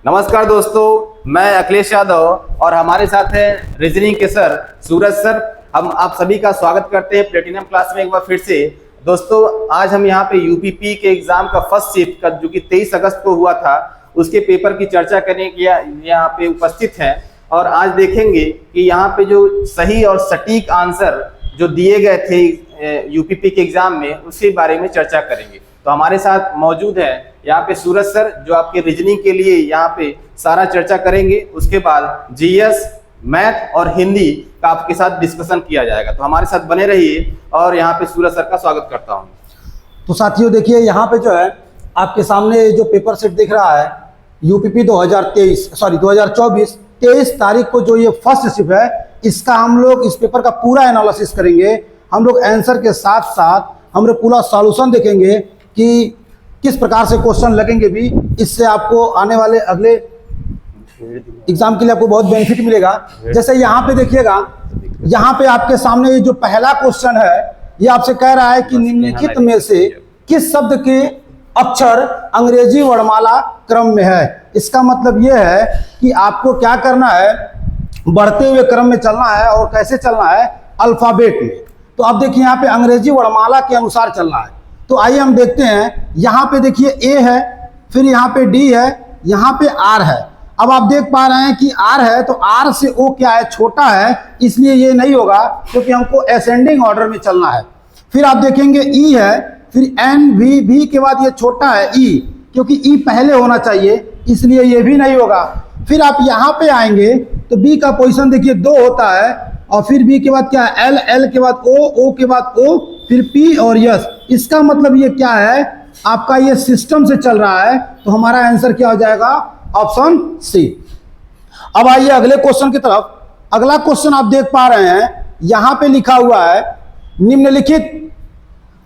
नमस्कार दोस्तों, मैं अखिलेश यादव और हमारे साथ हैं रीजनिंग के सर सूरज सर। हम आप सभी का स्वागत करते हैं प्लेटिनम क्लास में एक बार फिर से। दोस्तों, आज हम यहाँ पे यूपीपी के एग्जाम का फर्स्ट शिफ्ट का जो कि 23 अगस्त को हुआ था, उसके पेपर की चर्चा करने के यहाँ पे उपस्थित हैं और आज देखेंगे कि यहाँ पे जो सही और सटीक आंसर जो दिए गए थे यूपीपी के एग्जाम में, उसके बारे में चर्चा करेंगे। तो हमारे साथ मौजूद है यहाँ पे सूरज सर, जो आपके रीजनिंग के लिए यहाँ पे सारा चर्चा करेंगे। उसके बाद जीएस, मैथ और हिंदी का आपके साथ डिस्कशन किया जाएगा। तो हमारे साथ बने रहिए और यहाँ पे सूरज सर का स्वागत करता हूँ। तो साथियों देखिए, यहाँ पे जो है आपके सामने जो पेपर सेट दिख रहा है यूपीपी 2024 23 तारीख को जो ये फर्स्ट शिफ्ट है, इसका हम लोग इस पेपर का पूरा एनालिसिस करेंगे। हम लोग आंसर के साथ साथ हम लोग पूरा सॉल्यूशन देखेंगे कि किस प्रकार से क्वेश्चन लगेंगे भी। इससे आपको आने वाले अगले एग्जाम के लिए आपको बहुत बेनिफिट मिलेगा। जैसे यहाँ पे देखिएगा, यहाँ पे आपके सामने ये जो पहला क्वेश्चन है, ये आपसे कह रहा है कि निम्नलिखित में से किस शब्द के अक्षर अंग्रेजी वर्णमाला क्रम में है। इसका मतलब ये है कि आपको क्या करना है, बढ़ते हुए क्रम में चलना है। और कैसे चलना है? अल्फाबेट में। तो अब देखिए, यहाँ पे अंग्रेजी वर्णमाला के अनुसार चलना है। तो आइए हम देखते हैं। यहाँ पे देखिए ए है, फिर यहाँ पे डी है, यहाँ पे आर है। अब आप देख पा रहे हैं कि आर है, तो आर से ओ क्या है? छोटा है, इसलिए ये नहीं होगा, क्योंकि हमको असेंडिंग ऑर्डर में चलना है। फिर आप देखेंगे ई है, फिर एन, वी के बाद ये छोटा है ई, क्योंकि ई पहले होना चाहिए, इसलिए ये भी नहीं होगा। फिर आप यहाँ पे आएंगे तो बी का पोजीशन देखिए 2 होता है, और फिर बी के बाद क्या है? एल, एल के बाद ओ के बाद ओ, फिर पी और यस। इसका मतलब ये क्या है? आपका ये सिस्टम से चल रहा है। तो हमारा आंसर क्या हो जाएगा? Option C. अब आइए अगले क्वेश्चन की तरफ। अगला क्वेश्चन आप देख पा रहे हैं, यहां पे लिखा हुआ है निम्नलिखित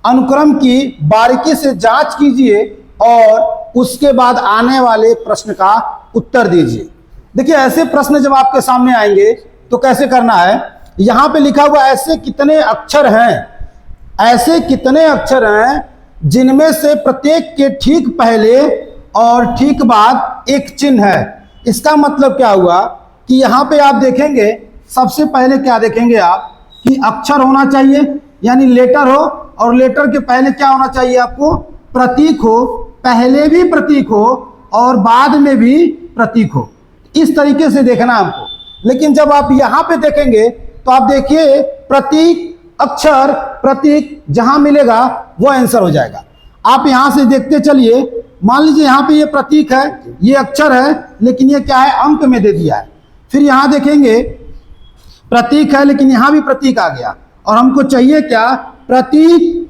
अनुक्रम की बारीकी से जांच कीजिए और उसके बाद आने वाले प्रश्न का उत्तर दीजिए। देखिए, ऐसे प्रश्न जब आपके सामने आएंगे तो कैसे करना है? यहां पे लिखा हुआ ऐसे कितने अक्षर हैं, ऐसे कितने अक्षर हैं जिनमें से प्रत्येक के ठीक पहले और ठीक बाद एक चिन्ह है। इसका मतलब क्या हुआ कि यहाँ पे आप देखेंगे, सबसे पहले क्या देखेंगे आप कि अक्षर होना चाहिए, यानी लेटर हो, और लेटर के पहले क्या होना चाहिए आपको? प्रतीक हो। पहले भी प्रतीक हो और बाद में भी प्रतीक हो। इस तरीके से देखना हमको। लेकिन जब आप यहाँ पे देखेंगे तो आप देखिए, प्रतीक, अक्षर, प्रतीक जहां मिलेगा वो आंसर हो जाएगा। आप यहां से देखते चलिए। मान लीजिए यहाँ पे ये प्रतीक है, ये अक्षर है, लेकिन ये क्या है? अंक में दे दिया है। फिर यहां देखेंगे प्रतीक है, लेकिन यहां भी प्रतीक आ गया, और हमको चाहिए क्या? प्रतीक,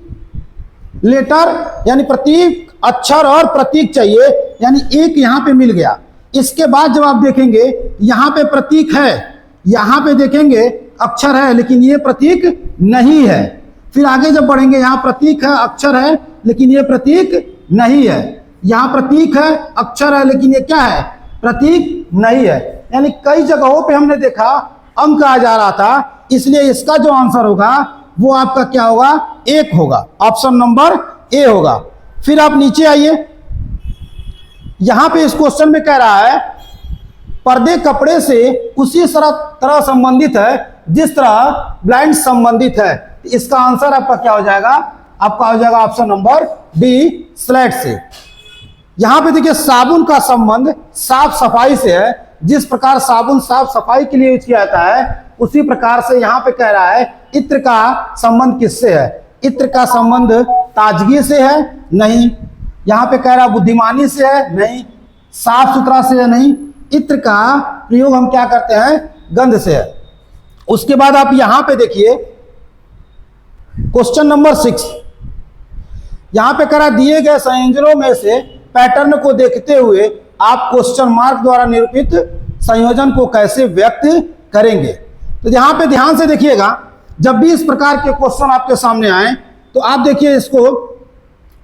लेटर, यानी प्रतीक, अक्षर और प्रतीक चाहिए, यानी एक यहां पे मिल गया। इसके बाद जब आप देखेंगे, यहां पे प्रतीक है, यहां पे देखेंगे अक्षर है, लेकिन ये प्रतीक नहीं है। फिर आगे जब बढ़ेंगे, यहां प्रतीक है, अक्षर है, लेकिन ये प्रतीक नहीं है। यहां प्रतीक है, अक्षर है, लेकिन ये क्या है? प्रतीक नहीं है। यानी कई जगहों पे हमने देखा अंक आ जा रहा था, इसलिए इसका जो आंसर होगा वो आपका क्या होगा? 1 होगा। ऑप्शन नंबर ए होगा। फिर आप नीचे आइए। यहां पे इस क्वेश्चन में कह रहा है पर्दे कपड़े से उसी तरह संबंधित है जिस तरह ब्लाइंड संबंधित है। इसका आंसर आपका क्या हो जाएगा? आपका हो जाएगा ऑप्शन नंबर डी, स्लेट से। यहां पे देखिए, साबुन का संबंध साफ सफाई से है। जिस प्रकार साबुन साफ सफाई के लिए यूज किया जाता है, उसी प्रकार से यहां पे कह रहा है इत्र का संबंध किससे है? इत्र का संबंध ताजगी से है? नहीं। यहां पे कह रहा है बुद्धिमानी से है? नहीं। साफ सुथरा से है? नहीं। इत्र का प्रयोग हम क्या करते हैं? गंध से है। उसके बाद आप यहां पे देखिए क्वेश्चन नंबर 6। यहां पे करा दिए गए संयोजनों में से पैटर्न को देखते हुए आप क्वेश्चन मार्क द्वारा निरूपित संयोजन को कैसे व्यक्त करेंगे। तो यहां पे ध्यान से देखिएगा, जब भी इस प्रकार के क्वेश्चन आपके सामने आए तो आप देखिए, इसको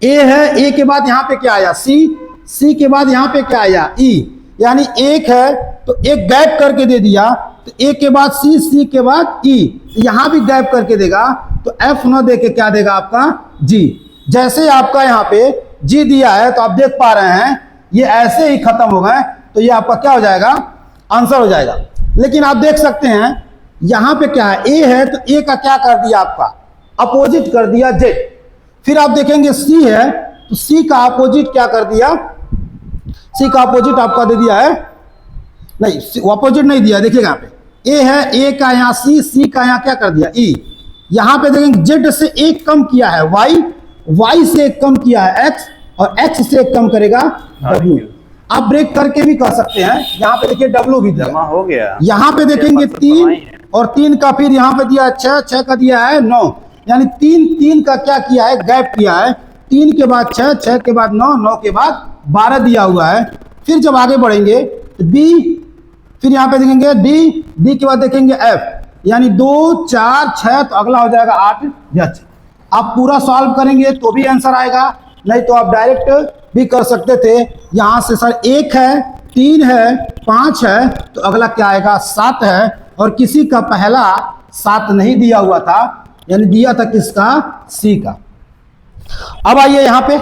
ए है, ए के बाद यहां पे क्या आया? सी के बाद यहां पे क्या आया? ई। यानी एक है तो एक गैप करके दे दिया, तो ए के बाद सी के बाद ई, यहां भी गैप करके देगा, तो एफ न दे के क्या देगा आपका? जी। जैसे आपका यहाँ पे जी दिया है, तो आप देख पा रहे हैं ये ऐसे ही खत्म हो गए। तो तो ये आपका क्या हो जाएगा, आंसर हो जाएगा। लेकिन आप देख सकते हैं यहाँ पे क्या है, ए है तो ए का क्या कर दिया आपका, अपोजिट कर दिया जेड। फिर आप देखेंगे सी है तो सी का अपोजिट क्या कर दिया, सी का अपोजिट आपका दे दिया है, नहीं अपोजिट नहीं दिया, देखिएगा यहाँ पे ए है, ए का यहाँ सी, सी का यहाँ क्या कर दिया ई। यहाँ पे देखेंगे जेड से एक कम किया है वाई, वाई से एक कम किया है एक्स, और एक्स से एक कम करेगा डब्ल्यू। आप ब्रेक करके भी कर सकते हैं, यहाँ पे देखिए डब्ल्यू भी जमा दिया, हो गया। यहाँ पे देखेंगे 3 और 3 का फिर यहाँ पे दिया 6, 6 का दिया है 9, यानी 3 का क्या किया है, गैप किया है। 3 के बाद 6, 6 के बाद 9, 9 के बाद 12 दिया हुआ है। फिर जब आगे बढ़ेंगे तो बी, फिर यहाँ पे देखेंगे डी, डी के बाद देखेंगे एफ, यानी 2, 4, 6, तो अगला हो जाएगा 8 एच। आप पूरा सॉल्व करेंगे तो भी आंसर आएगा, नहीं तो आप डायरेक्ट भी कर सकते थे। यहाँ से सर 1 है, 3 है, 5 है, तो अगला क्या आएगा 7 है, और किसी का पहला 7 नहीं दिया हुआ था, यानी दिया था किसका, सी का। अब आइए यहाँ पे,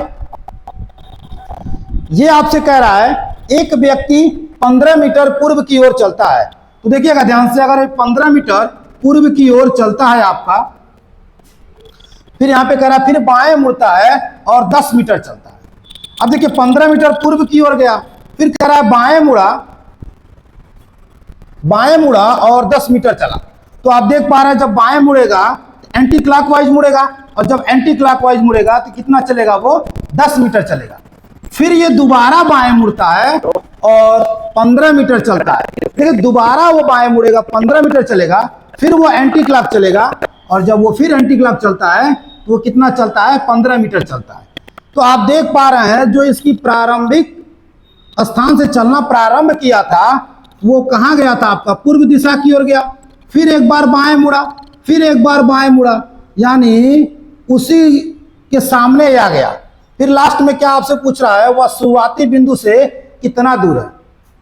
ये आपसे कह रहा है एक व्यक्ति 15 मीटर पूर्व की ओर चलता है। तो देखिएगा ध्यान से, अगर 15 मीटर पूर्व की ओर चलता है आपका, फिर यहाँ पे कह रहा है फिर बाएं मुड़ता है और 10 मीटर चलता है। अब देखिए 15 मीटर पूर्व की ओर गया, फिर कह रहा है बाएं मुड़ा और 10 मीटर चला। तो आप देख पा रहे हैं जब बाएं मुड़ेगा तो एंटी क्लॉकवाइज मुड़ेगा, और जब एंटी क्लॉकवाइज मुड़ेगा तो कितना चलेगा, वो 10 मीटर चलेगा। फिर ये दोबारा बाएं मुड़ता है और 15 मीटर चलता है। देखिए दोबारा वो बाएं मुड़ेगा, 15 मीटर चलेगा, फिर वो एंटी क्लॉक चलेगा, और जब वो फिर एंटी क्लॉक चलता है तो वो कितना चलता है, 15 मीटर चलता है। तो आप देख पा रहे हैं जो इसकी प्रारंभिक स्थान से चलना प्रारंभ किया था वो कहाँ गया था, आपका पूर्व दिशा की ओर गया, फिर एक बार बाएं मुड़ा, फिर एक बार बाएं मुड़ा, यानी उसी के सामने आ गया। फिर लास्ट में क्या आपसे पूछ रहा है, वह शुरुआती बिंदु से कितना दूर है।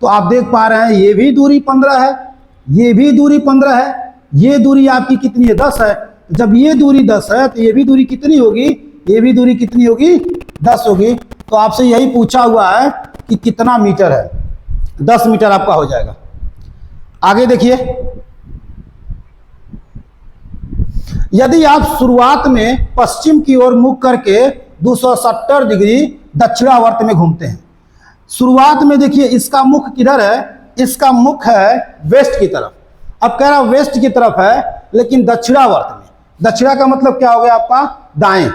तो आप देख पा रहे हैं ये भी दूरी 15 है, ये भी दूरी 15 है, ये दूरी आपकी कितनी है, 10 है। जब ये दूरी 10 है तो ये भी दूरी कितनी होगी, ये भी दूरी कितनी होगी, 10 होगी। तो आपसे यही पूछा हुआ है कि कितना मीटर है, 10 मीटर आपका हो जाएगा। आगे देखिए, यदि आप शुरुआत में पश्चिम की ओर मुख करके 270 डिग्री दक्षिणावर्त में घूमते हैं। शुरुआत में देखिए इसका मुख किधर है, इसका मुख है वेस्ट की तरफ। अब कह रहा वेस्ट की तरफ है लेकिन दक्षिणावर्त में, दक्षिणा का मतलब क्या हो गया आपका, दाएं,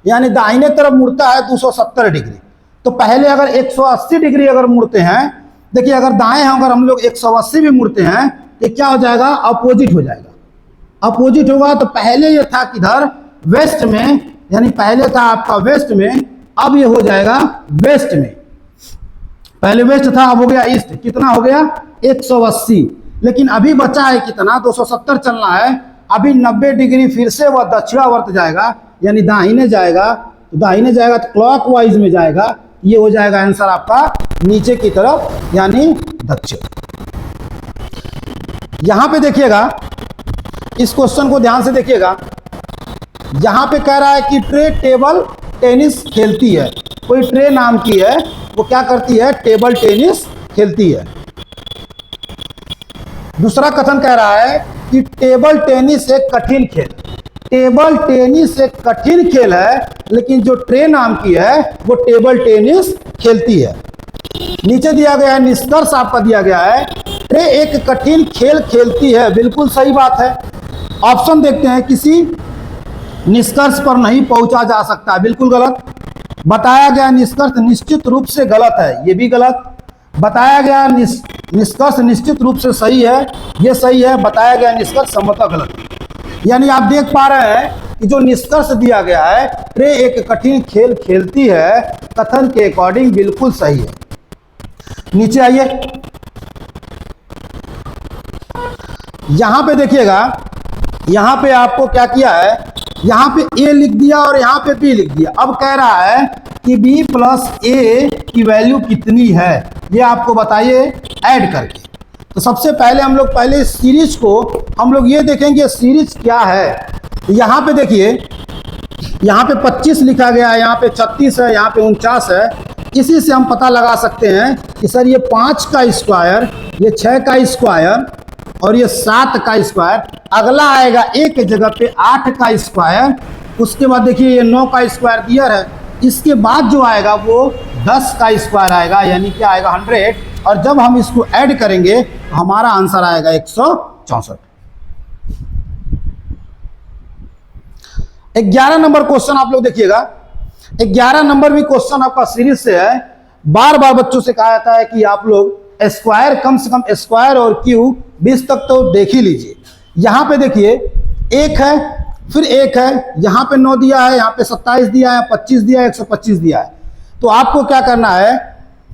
यानी दाहिने तरफ मुड़ता है 270 डिग्री। तो पहले अगर 180 डिग्री अगर मुड़ते हैं, देखिए अगर दाएं हैं अगर हम लोग 180 भी मुड़ते हैं तो क्या हो जाएगा, अपोजिट हो जाएगा। अपोजिट होगा तो पहले ये था किधर, वेस्ट में, यानी पहले था आपका वेस्ट में, अब ये हो जाएगा वेस्ट में। पहले वेस्ट था, अब हो गया ईस्ट। कितना हो गया, 180। लेकिन अभी बचा है कितना, 270 चलना है। अभी 90 डिग्री फिर से वह दक्षिणावर्त जाएगा, यानी दाहिने जाएगा। तो दाहिने जाएगा तो क्लॉकवाइज में जाएगा, ये हो जाएगा आंसर आपका नीचे की तरफ, यानी दक्षिण। यहां पे देखिएगा, इस क्वेश्चन को ध्यान से देखिएगा। यहां पे कह रहा है कि ट्रे टेबल टेनिस खेलती है। कोई ट्रे नाम की है, वो क्या करती है, टेबल टेनिस खेलती है। दूसरा कथन कह रहा है कि टेबल टेनिस एक कठिन खेल, टेबल टेनिस एक कठिन खेल है, लेकिन जो ट्रे नाम की है वो टेबल टेनिस खेलती है। नीचे दिया गया है निष्कर्ष आपका दिया गया है, ट्रे एक कठिन खेल खेलती है। बिल्कुल सही बात है। ऑप्शन देखते हैं, किसी निष्कर्ष पर नहीं पहुंचा जा सकता, बिल्कुल गलत। बताया गया निष्कर्ष निश्चित रूप से गलत है, ये भी गलत। बताया गया निष्कर्ष निश्चित रूप से सही है, ये सही है। बताया गया निष्कर्ष संभवतः गलत है। यानी आप देख पा रहे हैं कि जो निष्कर्ष दिया गया है, ट्रे एक कठिन खेल खेलती है, कथन के अकॉर्डिंग बिल्कुल सही है। नीचे आइए, यहां पे देखिएगा, यहां पे आपको क्या किया है, यहां पे ए लिख दिया और यहां पे बी लिख दिया। अब कह रहा है कि बी प्लस ए की वैल्यू कितनी है, ये आपको बताइए ऐड करके। तो सबसे पहले हम लोग पहले सीरीज को हम लोग ये देखेंगे सीरीज क्या है। यहाँ पे देखिए, यहाँ पे 25 लिखा गया है, यहाँ पे 36 है, यहाँ पे 49 है। इसी से हम पता लगा सकते हैं कि सर ये 5 का स्क्वायर, ये 6 का स्क्वायर और ये 7 का स्क्वायर। अगला आएगा एक जगह पे 8 का स्क्वायर, उसके बाद देखिए ये 9 का स्क्वायर दिया है, इसके बाद जो आएगा वो 10 का स्क्वायर आएगा, यानी कि आएगा 100। और जब हम इसको ऐड करेंगे तो हमारा आंसर आएगा 164। 11 नंबर क्वेश्चन आप लोग देखिएगा। 11 नंबर भी क्वेश्चन आपका सीरीज से है। बार बार बच्चों से कहा जाता है कि आप लोग स्क्वायर, कम से कम स्क्वायर और क्यूब 20 तक तो देख ही लीजिए। यहां पे देखिए 1 है, फिर 1 है, यहां पे 9 दिया है, यहां पे 27 दिया है, 25 दिया है, 125 दिया है। तो आपको क्या करना है,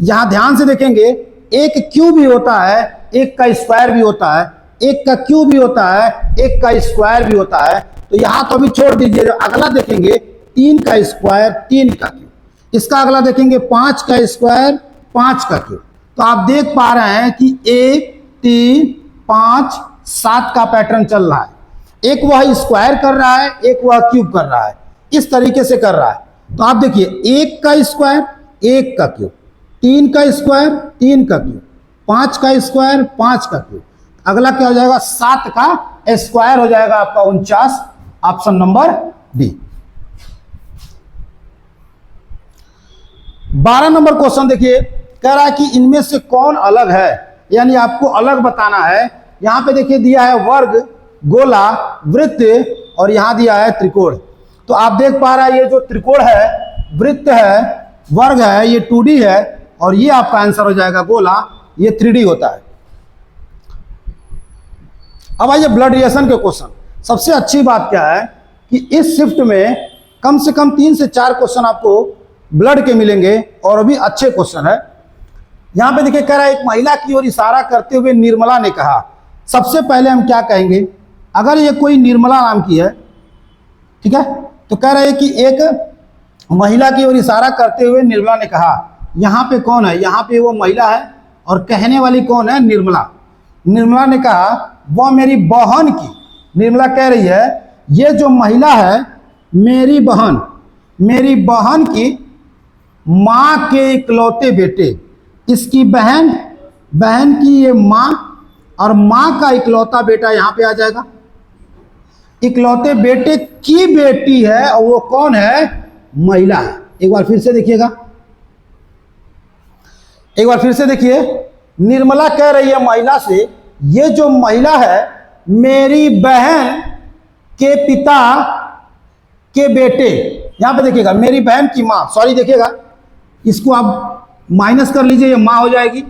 यहां ध्यान से देखेंगे, एक क्यूब भी होता है, एक का स्क्वायर भी होता है, एक का क्यूब भी होता है, एक का स्क्वायर भी होता है। तो यहां तो अभी छोड़ दीजिए, अगला देखेंगे 3 का स्क्वायर 3 का क्यूब, इसका अगला देखेंगे 5 का स्क्वायर 5 का क्यूब। तो आप देख पा रहे हैं कि 1 3 5 7 का पैटर्न चल रहा है। एक वह स्क्वायर कर रहा है, एक वह क्यूब कर रहा है, इस तरीके से कर रहा है। तो आप देखिए 1 का स्क्वायर 1 का क्यूब, 3 का स्क्वायर 3 का क्यूब, 5 का स्क्वायर 5 का क्यूब, अगला क्या हो जाएगा 7 का स्क्वायर हो जाएगा आपका 49, option number D. 12 number question देखिए, कह रहा है कि इनमें से कौन अलग है, यानी आपको अलग बताना है। यहां पे देखिए दिया है वर्ग, गोला, वृत्त और यहां दिया है त्रिकोण। तो आप देख पा रहे हैं ये जो त्रिकोण है, वृत्त है, वर्ग है, ये 2D है और ये आपका आंसर हो जाएगा गोला, ये 3D होता है। अब आइए ब्लड रिलेशन के क्वेश्चन। सबसे अच्छी बात क्या है कि इस शिफ्ट में कम से कम 3 से 4 क्वेश्चन आपको ब्लड के मिलेंगे और अभी अच्छे क्वेश्चन है। यहां पे देखिए कह रहा है एक महिला की ओर इशारा करते हुए निर्मला ने कहा। सबसे पहले हम क्या कहेंगे, अगर ये कोई निर्मला नाम की है, ठीक है, तो कह रहे हैं कि एक महिला की ओर इशारा करते हुए निर्मला ने कहा। यहां पे कौन है, यहां पे वो महिला है और कहने वाली कौन है, निर्मला। निर्मला ने कहा वह मेरी बहन की, निर्मला कह रही है ये जो महिला है मेरी बहन की माँ के इकलौते बेटे, इसकी बहन की ये माँ और माँ का इकलौता बेटा यहाँ पे आ जाएगा। इकलौते बेटे की बेटी है और वो कौन है, महिला है। एक बार फिर से देखिएगा, एक बार फिर से देखिए, निर्मला कह रही है महिला से ये जो महिला है मेरी बहन के पिता के बेटे, यहां पे देखिएगा मेरी बहन की मां, सॉरी देखिएगा इसको आप माइनस कर लीजिए, ये मां हो जाएगी।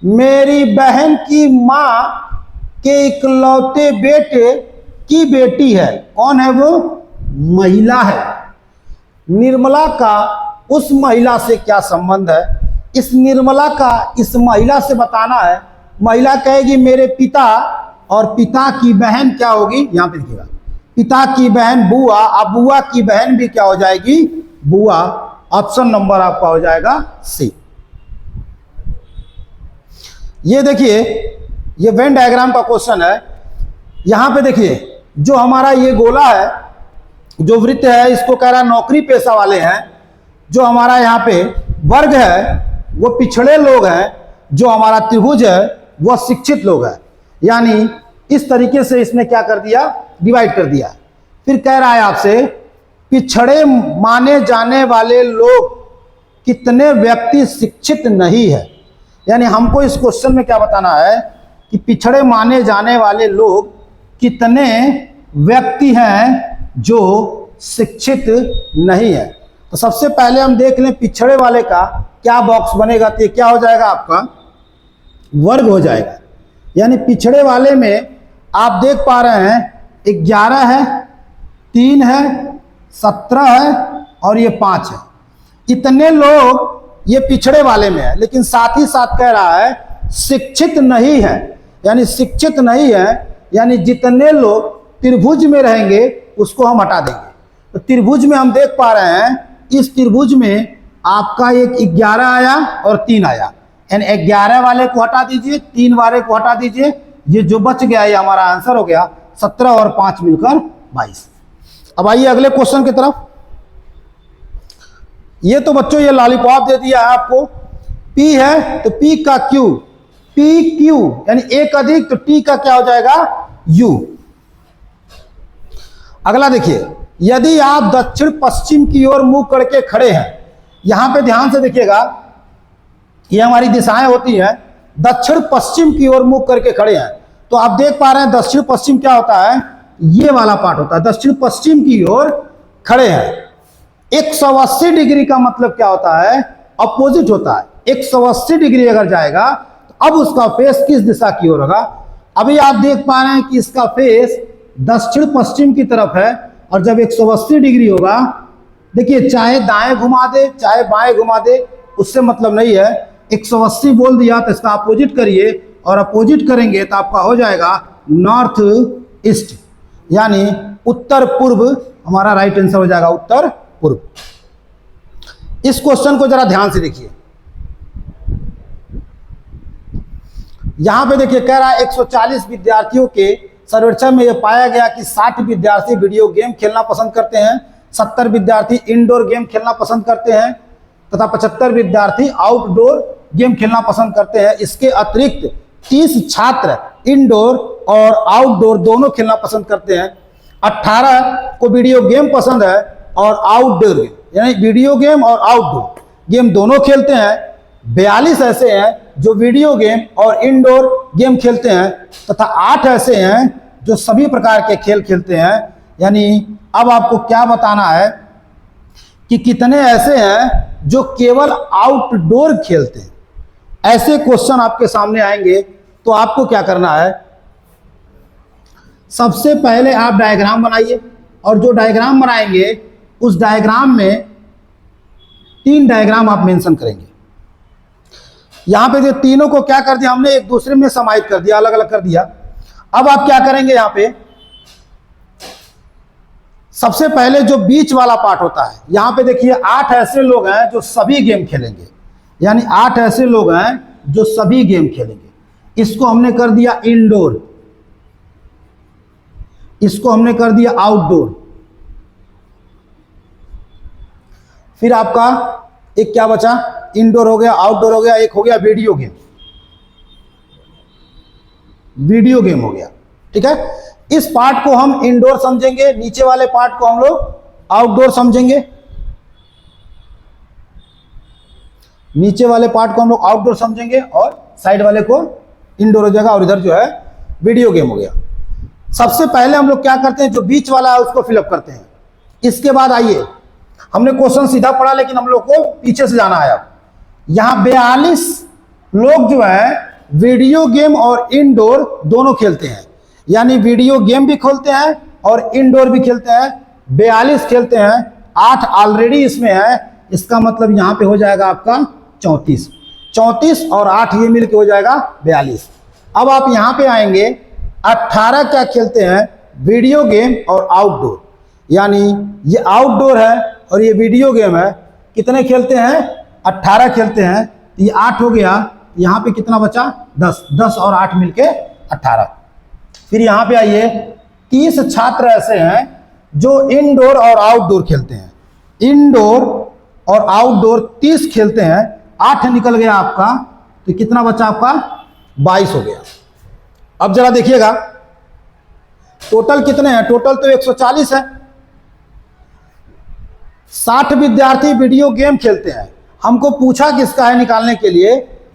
मेरी बहन की मां के इकलौते बेटे की बेटी है, कौन है वो, महिला है। निर्मला का उस महिला से क्या संबंध है, इस निर्मला का इस महिला से बताना है। महिला कहेगी मेरे पिता, और पिता की बहन क्या होगी, यहां पे देखिएगा पिता की बहन बुआ, अब बुआ की बहन भी क्या हो जाएगी, बुआ। ऑप्शन नंबर आपका हो जाएगा सी। ये देखिए ये वेन डायग्राम का क्वेश्चन है। यहां पे देखिए जो हमारा ये गोला है, जो वृत्त है, इसको कह रहा है नौकरी पेशा वाले हैं। जो हमारा यहाँ पे वर्ग है वो पिछड़े लोग हैं, जो हमारा त्रिभुज है वह शिक्षित लोग हैं। यानी इस तरीके से इसने क्या कर दिया, डिवाइड कर दिया। फिर कह रहा है आपसे पिछड़े माने जाने वाले लोग कितने व्यक्ति शिक्षित नहीं है। यानी हमको इस क्वेश्चन में क्या बताना है कि पिछड़े माने जाने वाले लोग कितने व्यक्ति हैं जो शिक्षित नहीं है। तो सबसे पहले हम देख लें पिछड़े वाले का क्या बॉक्स बनेगा, तो क्या हो जाएगा आपका वर्ग हो जाएगा। यानी पिछड़े वाले में आप देख पा रहे हैं 11 है, 3 है, 17 है और ये 5 है। इतने लोग ये पिछड़े वाले में है, लेकिन साथ ही साथ कह रहा है शिक्षित नहीं है। यानी शिक्षित नहीं है, यानी जितने लोग त्रिभुज में रहेंगे उसको हम हटा देंगे। तो त्रिभुज में हम देख पा रहे हैं, इस त्रिभुज में आपका एक 11 आया और 3 आया। यानी 11 वाले को हटा दीजिए, 3 वाले को हटा दीजिए, ये जो बच गया ये हमारा आंसर हो गया 17 और 5 मिलकर 22। अब आइए अगले क्वेश्चन की तरफ। ये तो बच्चों ये लॉलीपॉप दे दिया है आपको, P है तो P का Q, PQ यानी एक अधिक, तो T का क्या हो जाएगा U। अगला देखिए, यदि आप दक्षिण पश्चिम की ओर मुंह करके खड़े हैं, यहां पे ध्यान से देखिएगा, ये हमारी दिशाएं होती हैं, दक्षिण पश्चिम की ओर मुंह करके खड़े हैं, तो आप देख पा रहे हैं दक्षिण पश्चिम क्या होता है, ये वाला पार्ट होता है, दक्षिण पश्चिम की ओर खड़े हैं। 180 डिग्री का मतलब क्या होता है, अपोजिट होता है। 180 डिग्री अगर जाएगा तो अब उसका फेस किस दिशा की ओर होगा। अभी आप देख पा रहे हैं कि इसका फेस दक्षिण पश्चिम की तरफ है, और जब 180 डिग्री होगा, देखिए चाहे दाएं घुमा दे चाहे बाएं घुमा दे, उससे मतलब नहीं है। 180 बोल दिया तो इसका अपोजिट करिए, और अपोजिट करेंगे तो आपका हो जाएगा नॉर्थ ईस्ट, यानी उत्तर पूर्व, हमारा राइट आंसर हो जाएगा उत्तर पूर्व। इस क्वेश्चन को जरा ध्यान से देखिए, यहां पे देखिए कह रहा है 140 विद्यार्थियों के सर्वेक्षण में यह पाया गया कि 60 विद्यार्थी वीडियो गेम खेलना पसंद करते हैं, 70 विद्यार्थी इंडोर गेम खेलना पसंद करते हैं तथा 75 विद्यार्थी आउटडोर गेम खेलना पसंद करते हैं। इसके अतिरिक्त 30 छात्र इंडोर और आउटडोर दोनों खेलना पसंद करते हैं। 18 को वीडियो गेम पसंद है और आउटडोर गेम, यानी वीडियो गेम और आउटडोर गेम दोनों खेलते हैं। 42 ऐसे हैं जो वीडियो गेम और इंडोर गेम खेलते हैं तथा 8 ऐसे हैं जो सभी प्रकार के खेल खेलते हैं। यानी अब आपको क्या बताना है कि कितने ऐसे हैं जो केवल आउटडोर खेलते हैं। ऐसे क्वेश्चन आपके सामने आएंगे तो आपको क्या करना है, सबसे पहले आप डायग्राम बनाइए, और जो डायग्राम बनाएंगे उस डायग्राम में 3 डायग्राम आप मेंशन करेंगे। यहां पे जो तीनों को क्या कर दिया हमने, एक दूसरे में समाहित कर दिया, अलग अलग कर दिया। अब आप क्या करेंगे, यहां पे सबसे पहले जो बीच वाला पार्ट होता है, यहां पे देखिए 8 ऐसे लोग हैं जो सभी गेम खेलेंगे, यानी 8 ऐसे लोग हैं जो सभी गेम खेलेंगे। इसको हमने कर दिया इंडोर, इसको हमने कर दिया आउटडोर। फिर आपका एक क्या बचा, इंडोर हो गया, आउटडोर हो गया, एक हो गया वीडियो गेम, वीडियो गेम हो गया। ठीक है, इस पार्ट को हम इंडोर समझेंगे, नीचे वाले पार्ट को हम लोग आउटडोर समझेंगे, नीचे वाले पार्ट को हम लोग आउटडोर समझेंगे और साइड वाले को इंडोर हो जाएगा, और इधर जो है वीडियो गेम हो गया। सबसे पहले हम लोग क्या करते हैं, जो बीच वाला है उसको फिलअप करते हैं। इसके बाद आइए, हमने क्वेश्चन सीधा पढ़ा लेकिन हम लोग को पीछे से जाना है। अब यहां 42 लोग जो है वीडियो गेम और इंडोर दोनों खेलते हैं, यानी वीडियो गेम भी खेलते हैं और इंडोर भी खेलते हैं। 42 खेलते हैं, 8 ऑलरेडी इसमें है, इसका मतलब यहां पे हो जाएगा आपका 34। 34 और 8 ये मिलके हो जाएगा 42। अब आप यहां पे आएंगे, 18 क्या खेलते हैं, वीडियो गेम और आउटडोर, यानी ये आउटडोर है और ये वीडियो गेम है। कितने खेलते हैं, 18 खेलते हैं, ये 8 हो गया, यहाँ पे कितना बचा 10, 10 और 8 मिलके 18। फिर यहाँ पे आइए, 30 छात्र ऐसे हैं जो इंडोर और आउटडोर खेलते हैं, इंडोर और आउटडोर 30 खेलते हैं। 8 निकल गया आपका, तो कितना बचा आपका 22 हो गया। अब जरा देखिएगा टोटल कितने हैं, टोटल तो 140 है। 60 विद्यार्थी वीडियो गेम खेलते हैं, हमको पूछा किसका है निकालने के लिए,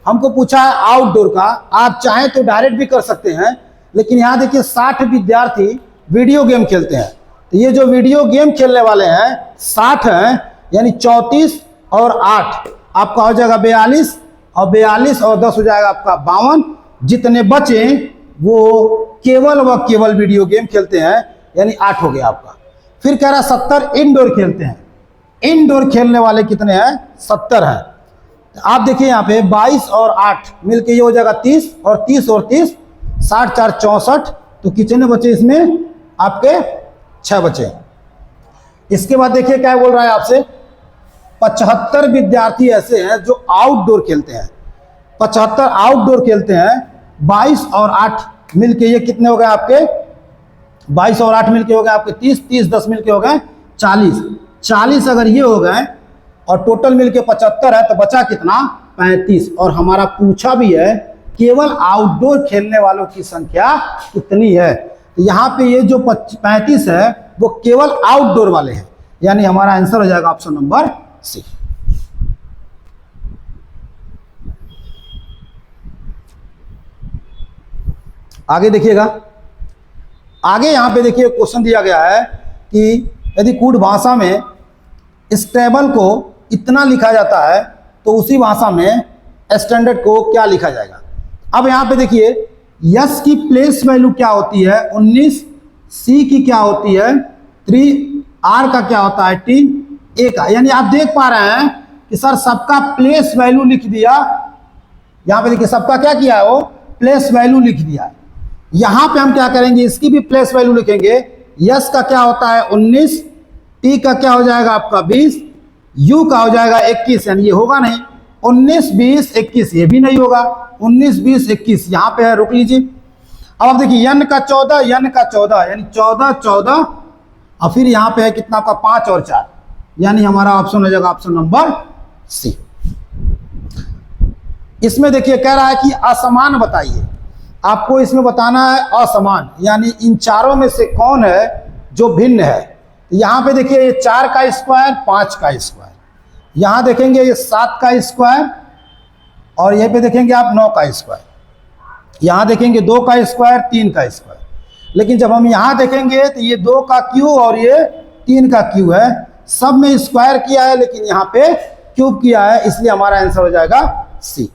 हमको पूछा है आउटडोर का। आप चाहें तो डायरेक्ट भी कर सकते हैं, लेकिन यहां देखिए 60 विद्यार्थी वीडियो गेम खेलते हैं, तो ये जो वीडियो गेम खेलने वाले हैं 60 हैं, यानी 34 और 8 आपका हो जाएगा 42, और 42 और 10 हो जाएगा आपका 52। जितने बचे वो केवल व केवल वीडियो गेम खेलते हैं, यानी 8 हो गया आपका। फिर कह रहा 70 इंडोर खेलते हैं, इंडोर खेलने वाले कितने हैं, 70 हैं। आप देखिए यहाँ पे 22 और 8 मिलके ये हो जाएगा 30, और 30 और 30 60 4 64, तो कितने बचे इसमें आपके 6 बचे। इसके बाद देखिए क्या बोल रहा है आपसे, 75 विद्यार्थी ऐसे हैं जो आउटडोर खेलते हैं, 75 आउटडोर खेलते हैं। 22 और 8 मिलके ये कितने हो गए आपके, 22 और 8 मिलके हो गए आपके 30, 30 10 मिलके हो गए 40। 40 अगर ये हो गए और टोटल मिलके 75 है, तो बचा कितना 35। और हमारा पूछा भी है केवल आउटडोर खेलने वालों की संख्या कितनी है। तो यहाँ पे ये जो 35 है वो केवल आउटडोर वाले हैं, यानी हमारा आंसर हो जाएगा ऑप्शन नंबर सी। आगे देखिएगा, आगे यहाँ पे देखिए क्वेश्चन दिया गया है कि यदि कूट भाषा में इस टेबल को इतना लिखा जाता है तो उसी भाषा में स्टैंडर्ड को क्या लिखा जाएगा। अब यहाँ पे देखिए यस की प्लेस वैल्यू क्या होती है 19, सी की क्या होती है 3, आर का क्या होता है 3, ए का। यानी आप देख पा रहे हैं कि सर सबका प्लेस वैल्यू लिख दिया। यहाँ पे देखिए सबका क्या किया है, वो प्लेस वैल्यू लिख दिया है। यहाँ पे हम क्या करेंगे, इसकी भी प्लेस वैल्यू लिखेंगे। यस का क्या होता है 19, टी का क्या हो जाएगा आपका 20, यू का हो जाएगा 21, यानी ये होगा नहीं 19, 20, 21, ये भी नहीं होगा 19, 20, 21, यहाँ पे है, रोक लीजिए। अब आप देखिए यन का 14, यन का 14, यानी 14, 14 और फिर यहाँ पे है कितना आपका 5 और 4, यानी हमारा ऑप्शन हो जाएगा ऑप्शन नंबर सी। इसमें देखिए कह रहा है कि असमान बताइए, आपको इसमें बताना है असमान, यानी इन चारों में से कौन है जो भिन्न है। यहाँ पे देखिए ये 4 का स्क्वायर, 5 का स्क्वायर, यहाँ देखेंगे ये 7 का स्क्वायर और यहाँ पे देखेंगे आप 9 का स्क्वायर, यहाँ देखेंगे 2 का स्क्वायर, 3 का स्क्वायर। लेकिन जब हम यहाँ देखेंगे तो ये 2 का क्यूब और ये 3 का क्यूब है, सब में स्क्वायर किया है लेकिन यहाँ पे क्यूब किया है, इसलिए हमारा आंसर हो जाएगा सी।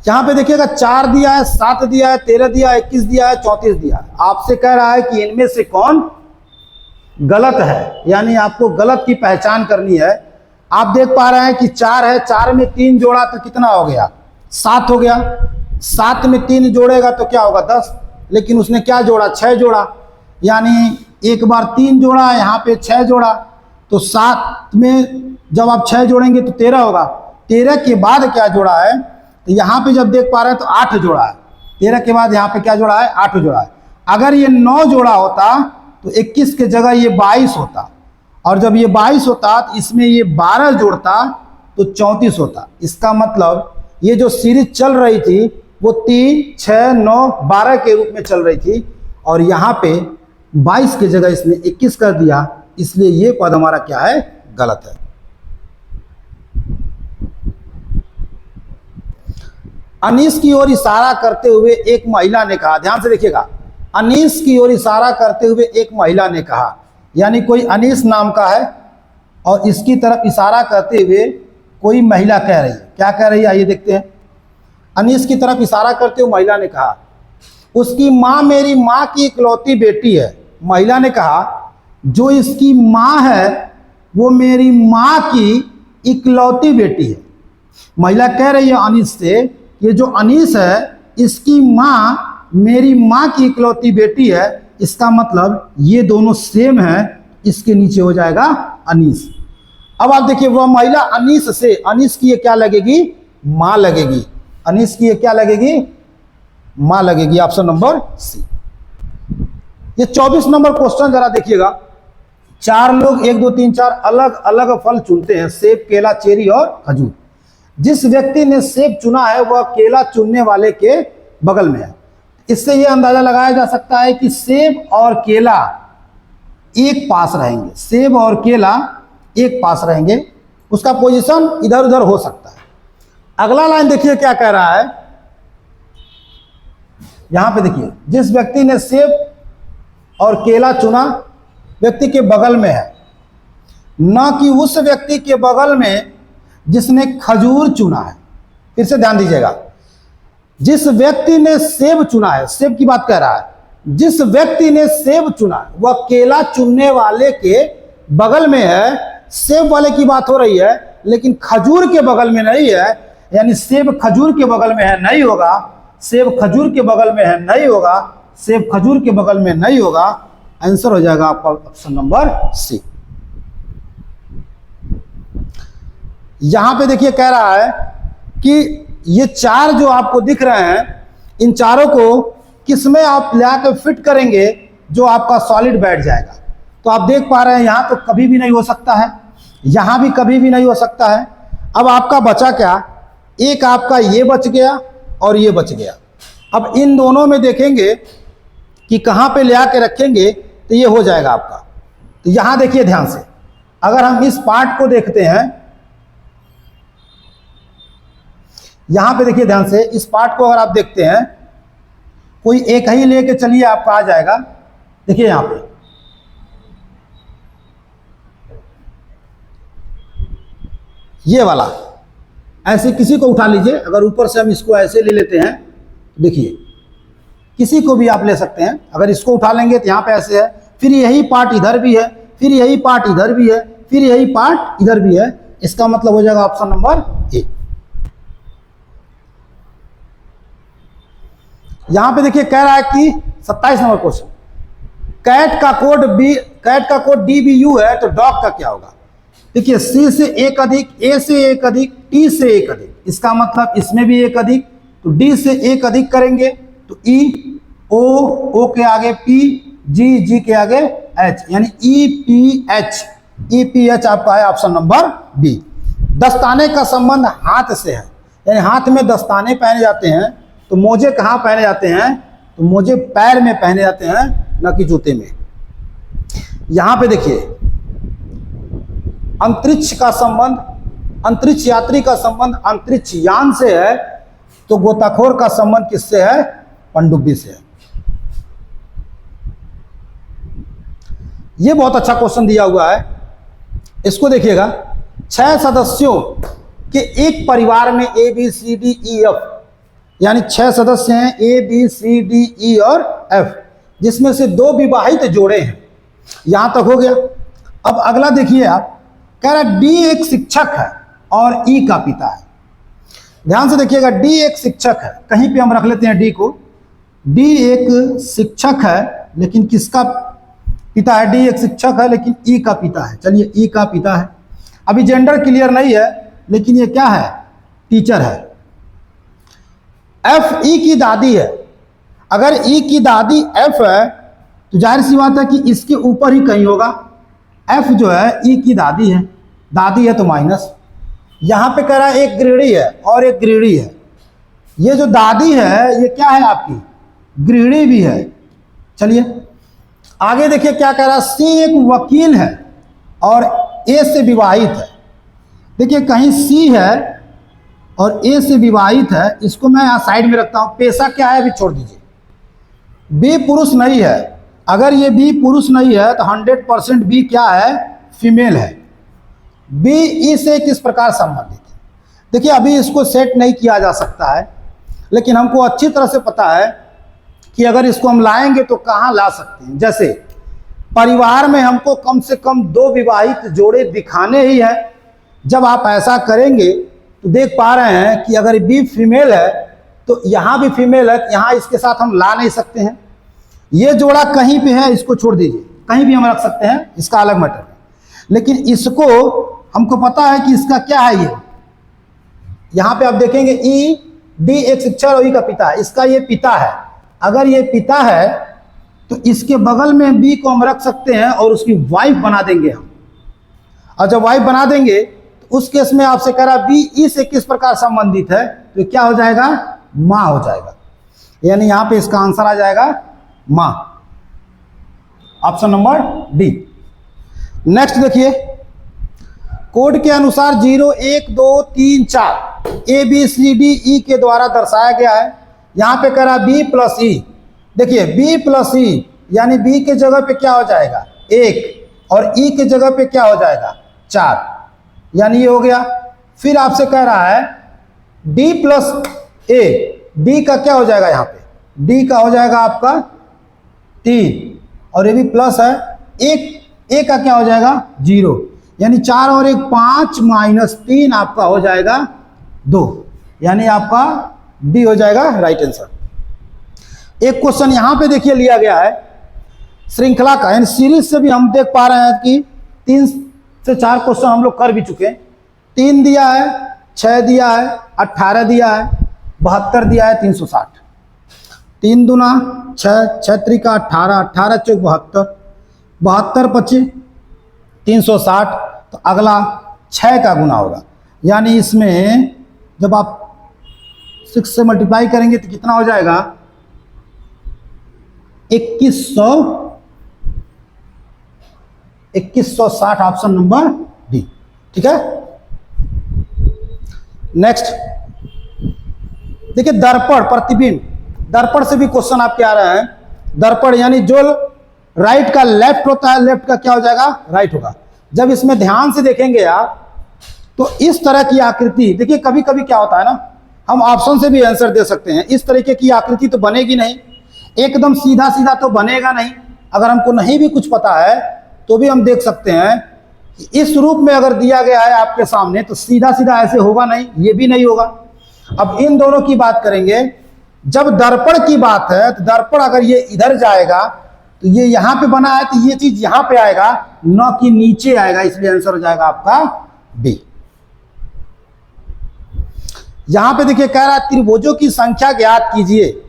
यहाँ पे देखिएगा 4 दिया है, 7 दिया है, 13 दिया है, 21 दिया है, 34 दिया है। आपसे कह रहा है कि इनमें से कौन गलत है, यानी आपको गलत की पहचान करनी है। आप देख पा रहे हैं कि 4 है, 4 में 3 जोड़ा तो कितना हो गया 7 हो गया, 7 में 3 जोड़ेगा तो क्या होगा 10, लेकिन उसने क्या जोड़ा 6 जोड़ा, यानी एक बार 3 जोड़ा, यहाँ पे 6 जोड़ा, तो 7 में जब आप 6 जोड़ेंगे तो 13 होगा। 13 के बाद क्या जोड़ा है, तो यहाँ पे जब देख पा रहे हैं तो 8 जोड़ा है, 13 के बाद यहाँ पे क्या जोड़ा है 8 जोड़ा है। अगर ये 9 जोड़ा होता तो 21 के जगह ये 22 होता, और जब ये 22 होता तो इसमें ये 12 जोड़ता तो 34 होता। इसका मतलब ये जो सीरीज चल रही थी वो 3, 6, 9, 12 के रूप में चल रही थी, और यहाँ पे 22 की जगह इसने 21 कर दिया, इसलिए ये पद हमारा क्या है गलत है। अनीस की ओर इशारा करते हुए एक महिला ने कहा, ध्यान से देखिएगा, अनीस की ओर इशारा करते हुए एक महिला ने कहा, यानी कोई अनीस नाम का है और इसकी तरफ इशारा करते हुए कोई महिला कह रही है। क्या कह रही है आइए देखते हैं। अनीस की तरफ इशारा करते हुए महिला ने कहा, उसकी माँ मेरी माँ की इकलौती बेटी है। महिला ने कहा जो इसकी माँ है वो मेरी माँ की इकलौती बेटी है। महिला कह रही है अनीस से, ये जो अनीस है इसकी माँ मेरी माँ की इकलौती बेटी है, इसका मतलब ये दोनों सेम है, इसके नीचे हो जाएगा अनीस। अब आप देखिए वह महिला अनीस से, अनीस की ये क्या लगेगी माँ लगेगी, अनीस की ये क्या लगेगी माँ लगेगी, ऑप्शन नंबर सी। ये 24 नंबर क्वेश्चन जरा देखिएगा। 4 लोग 1, 2, 3, 4 अलग अलग फल चुनते हैं, सेब, केला, चेरी और खजूर। जिस व्यक्ति ने सेब चुना है वह केला चुनने वाले के बगल में है। इससे यह अंदाजा लगाया जा सकता है कि सेब और केला एक पास रहेंगे, सेब और केला एक पास रहेंगे, उसका पोजीशन इधर उधर हो सकता है। अगला लाइन देखिए क्या कह रहा है, यहां पे देखिए जिस व्यक्ति ने सेब और केला चुना व्यक्ति के बगल में है, न कि उस व्यक्ति के बगल में जिसने खजूर चुना है। फिर से ध्यान दीजिएगा, जिस व्यक्ति ने सेब चुना है, सेब की बात कर रहा है, जिस व्यक्ति ने सेब चुना है वह केला चुनने वाले के बगल में है। सेब वाले की बात हो रही है लेकिन खजूर के बगल में नहीं है, यानी सेब खजूर के बगल में है नहीं होगा, सेब खजूर के बगल में है नहीं होगा, सेब खजूर के बगल में नहीं होगा। आंसर हो जाएगा आपका ऑप्शन नंबर सी। यहां पे देखिए कह रहा है कि ये 4 जो आपको दिख रहे हैं, इन चारों को किसमें आप लाकर फिट करेंगे जो आपका सॉलिड बैठ जाएगा। तो आप देख पा रहे हैं यहाँ तो कभी भी नहीं हो सकता है, यहाँ भी कभी भी नहीं हो सकता है। अब आपका बचा क्या, एक आपका ये बच गया और ये बच गया। अब इन दोनों में देखेंगे कि कहाँ पे ले आके रखेंगे तो ये हो जाएगा आपका। तो यहाँ देखिए ध्यान से, अगर हम इस पार्ट को देखते हैं, यहाँ पे देखिए ध्यान से, इस पार्ट को अगर आप देखते हैं, कोई एक ही लेके चलिए आपका आ जाएगा। देखिए यहाँ पे ये वाला, ऐसे किसी को उठा लीजिए, अगर ऊपर से हम इसको ऐसे ले लेते हैं, देखिए किसी को भी आप ले सकते हैं। अगर इसको उठा लेंगे तो यहाँ पे ऐसे है, फिर यही पार्ट इधर भी है, फिर यही पार्ट इधर भी है, फिर यही पार्ट इधर भी है। इसका मतलब हो जाएगा ऑप्शन नंबर ए। यहां पे देखिए कह रहा है कि 27 नंबर क्वेश्चन, कैट का कोड DBU है तो डॉग का क्या होगा। देखिए C से एक अधिक, A से एक अधिक, T से एक अधिक, इसका मतलब इसमें भी एक अधिक, तो D से एक अधिक करेंगे तो E, O के आगे P, G के आगे H, यानी EPH आपका है ऑप्शन नंबर बी। दस्ताने का संबंध हाथ से है, यानी हाथ में दस्ताने पहने जाते हैं, तो मोजे कहाँ पहने जाते हैं, तो मोजे पैर में पहने जाते हैं, न कि जूते में। यहां पे देखिए अंतरिक्ष का संबंध, अंतरिक्ष यात्री का संबंध अंतरिक्ष यान से है, तो गोताखोर का संबंध किससे है, पनडुब्बी से है। यह बहुत अच्छा क्वेश्चन दिया हुआ है, इसको देखिएगा। 6 सदस्यों के एक परिवार में ABCDEF, यानी 6 सदस्य हैं ABCDE और F, जिसमें से 2 विवाहित जोड़े हैं। यहां तक हो गया। अब अगला देखिए आप, कह रहा है D एक शिक्षक है और E का पिता है। ध्यान से देखिएगा, D एक शिक्षक है, कहीं पे हम रख लेते हैं D को। D एक शिक्षक है लेकिन किसका पिता है, D एक शिक्षक है लेकिन E का पिता है। चलिए E का पिता है, अभी जेंडर क्लियर नहीं है, लेकिन ये क्या है, टीचर है। F E की दादी है। अगर E की दादी F है तो जाहिर सी बात है कि इसके ऊपर ही कहीं होगा। F जो है E की दादी है तो माइनस। यहां पे कह रहा है एक गृहिणी है और एक गृहिणी है। ये जो दादी है ये क्या है आपकी, गृहिणी भी है। चलिए आगे देखिए क्या कह रहा है, C एक वकील है और A से विवाहित है। देखिए कहीं C है और A से विवाहित है, इसको मैं यहाँ साइड में रखता हूं। पेशा क्या है अभी छोड़ दीजिए। B पुरुष नहीं है, अगर ये B पुरुष नहीं है तो 100% B क्या है, फीमेल है। B E से किस प्रकार संबंधित है। देखिए अभी इसको सेट नहीं किया जा सकता है, लेकिन हमको अच्छी तरह से पता है कि अगर इसको हम लाएंगे तो कहाँ ला सकते हैं। जैसे परिवार में हमको कम से कम 2 विवाहित जोड़े दिखाने ही हैं। जब आप ऐसा करेंगे तो देख पा रहे हैं कि अगर B फीमेल है तो यहाँ भी फीमेल है, यहाँ इसके साथ हम ला नहीं सकते हैं। ये जोड़ा कहीं पे है, इसको छोड़ दीजिए, कहीं भी हम रख सकते हैं, इसका अलग मैटर है। लेकिन इसको हमको पता है कि इसका क्या है, ये यहाँ पे आप देखेंगे D एक शिक्षक और E का पिता है, इसका ये पिता है। अगर ये पिता है तो इसके बगल में B को हम रख सकते हैं और उसकी वाइफ बना देंगे हम। और जब वाइफ बना देंगे तो उस केस में आपसे कह रहा B E से किस प्रकार संबंधित है, तो क्या हो जाएगा, माँ हो जाएगा। यानी यहां पे इसका आंसर आ जाएगा माँ, ऑप्शन नंबर डी। नेक्स्ट देखिए, कोड के अनुसार 0 1 2 3 4 ABCDE के द्वारा दर्शाया गया है। यहां पे कह रहा B प्लस E। देखिए B प्लस E यानी B के जगह पे क्या हो जाएगा 1 और E के जगह पे क्या हो जाएगा 4, यानी ये हो गया। फिर आपसे कह रहा है D प्लस A, D का क्या हो जाएगा, यहाँ पे D का हो जाएगा आपका 3 और ये भी प्लस है, A का क्या हो जाएगा 0, यानी 4 और 1 5 माइनस 3 आपका हो जाएगा 2, यानी आपका डी हो जाएगा राइट आंसर। एक क्वेश्चन यहां पे देखिए लिया गया है श्रृंखला का, यानी सीरीज से भी हम देख पा रहे हैं कि 3 से 4 क्वेश्चन हम लोग कर भी चुके हैं। 3 दिया है, 6 दिया है, 18 दिया है, 72 दिया है, 360। 3 दूना 6, 6 त्रिका 18, 18 चौक 72, 72 25 360, तो अगला 6 का गुना होगा, यानी इसमें जब आप 6 से मल्टीप्लाई करेंगे तो कितना हो जाएगा 2160, ऑप्शन नंबर डी। ठीक है, नेक्स्ट देखिए दर्पण प्रतिबिंब, दर्पण से भी क्वेश्चन आपके आ रहे हैं। दर्पण यानी जो राइट का लेफ्ट होता है, लेफ्ट का क्या हो जाएगा राइट होगा। जब इसमें ध्यान से देखेंगे आप तो इस तरह की आकृति, देखिए कभी कभी क्या होता है ना, हम ऑप्शन से भी आंसर दे सकते हैं। इस तरीके की आकृति तो बनेगी नहीं, एकदम सीधा सीधा तो बनेगा नहीं। अगर हमको नहीं भी कुछ पता है तो भी हम देख सकते हैं कि इस रूप में अगर दिया गया है आपके सामने तो सीधा सीधा ऐसे होगा नहीं, ये भी नहीं होगा। अब इन दोनों की बात करेंगे। जब दर्पण की बात है तो दर्पण अगर ये इधर जाएगा तो ये यहां पे बना है तो ये चीज यहां पे आएगा, न कि नीचे आएगा, इसलिए आंसर हो जाएगा आपका बी। यहां पे देखिए कह रहा है त्रिभुजों की संख्या ज्ञात कीजिए।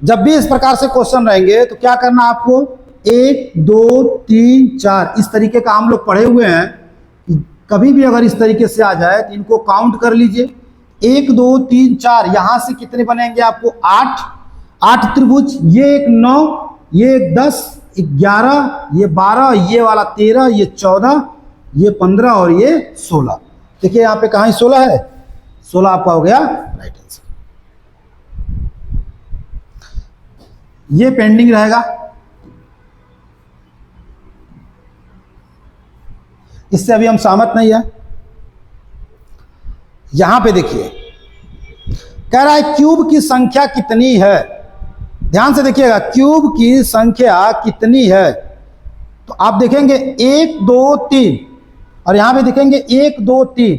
जब भी इस प्रकार से क्वेश्चन रहेंगे तो क्या करना आपको, 1 2 3 4 इस तरीके का हम लोग पढ़े हुए हैं। कभी भी अगर इस तरीके से आ जाए तो इनको काउंट कर लीजिए, 1 2 3 4, यहां से कितने बनेंगे आपको 8 त्रिभुज, ये एक 9, ये एक 10, 11, ये 12, ये वाला 13, ये 14, ये 15 और ये 16। देखिए यहाँ पे कहाँ 16 है, 16 आपका हो गया राइट आंसर। ये पेंडिंग रहेगा, इससे अभी हम सहमत नहीं है। यहां पे देखिए कह रहा है क्यूब की संख्या कितनी है। ध्यान से देखिएगा, क्यूब की संख्या कितनी है, तो आप देखेंगे 1 2 3 और यहां पे देखेंगे 1 2 3,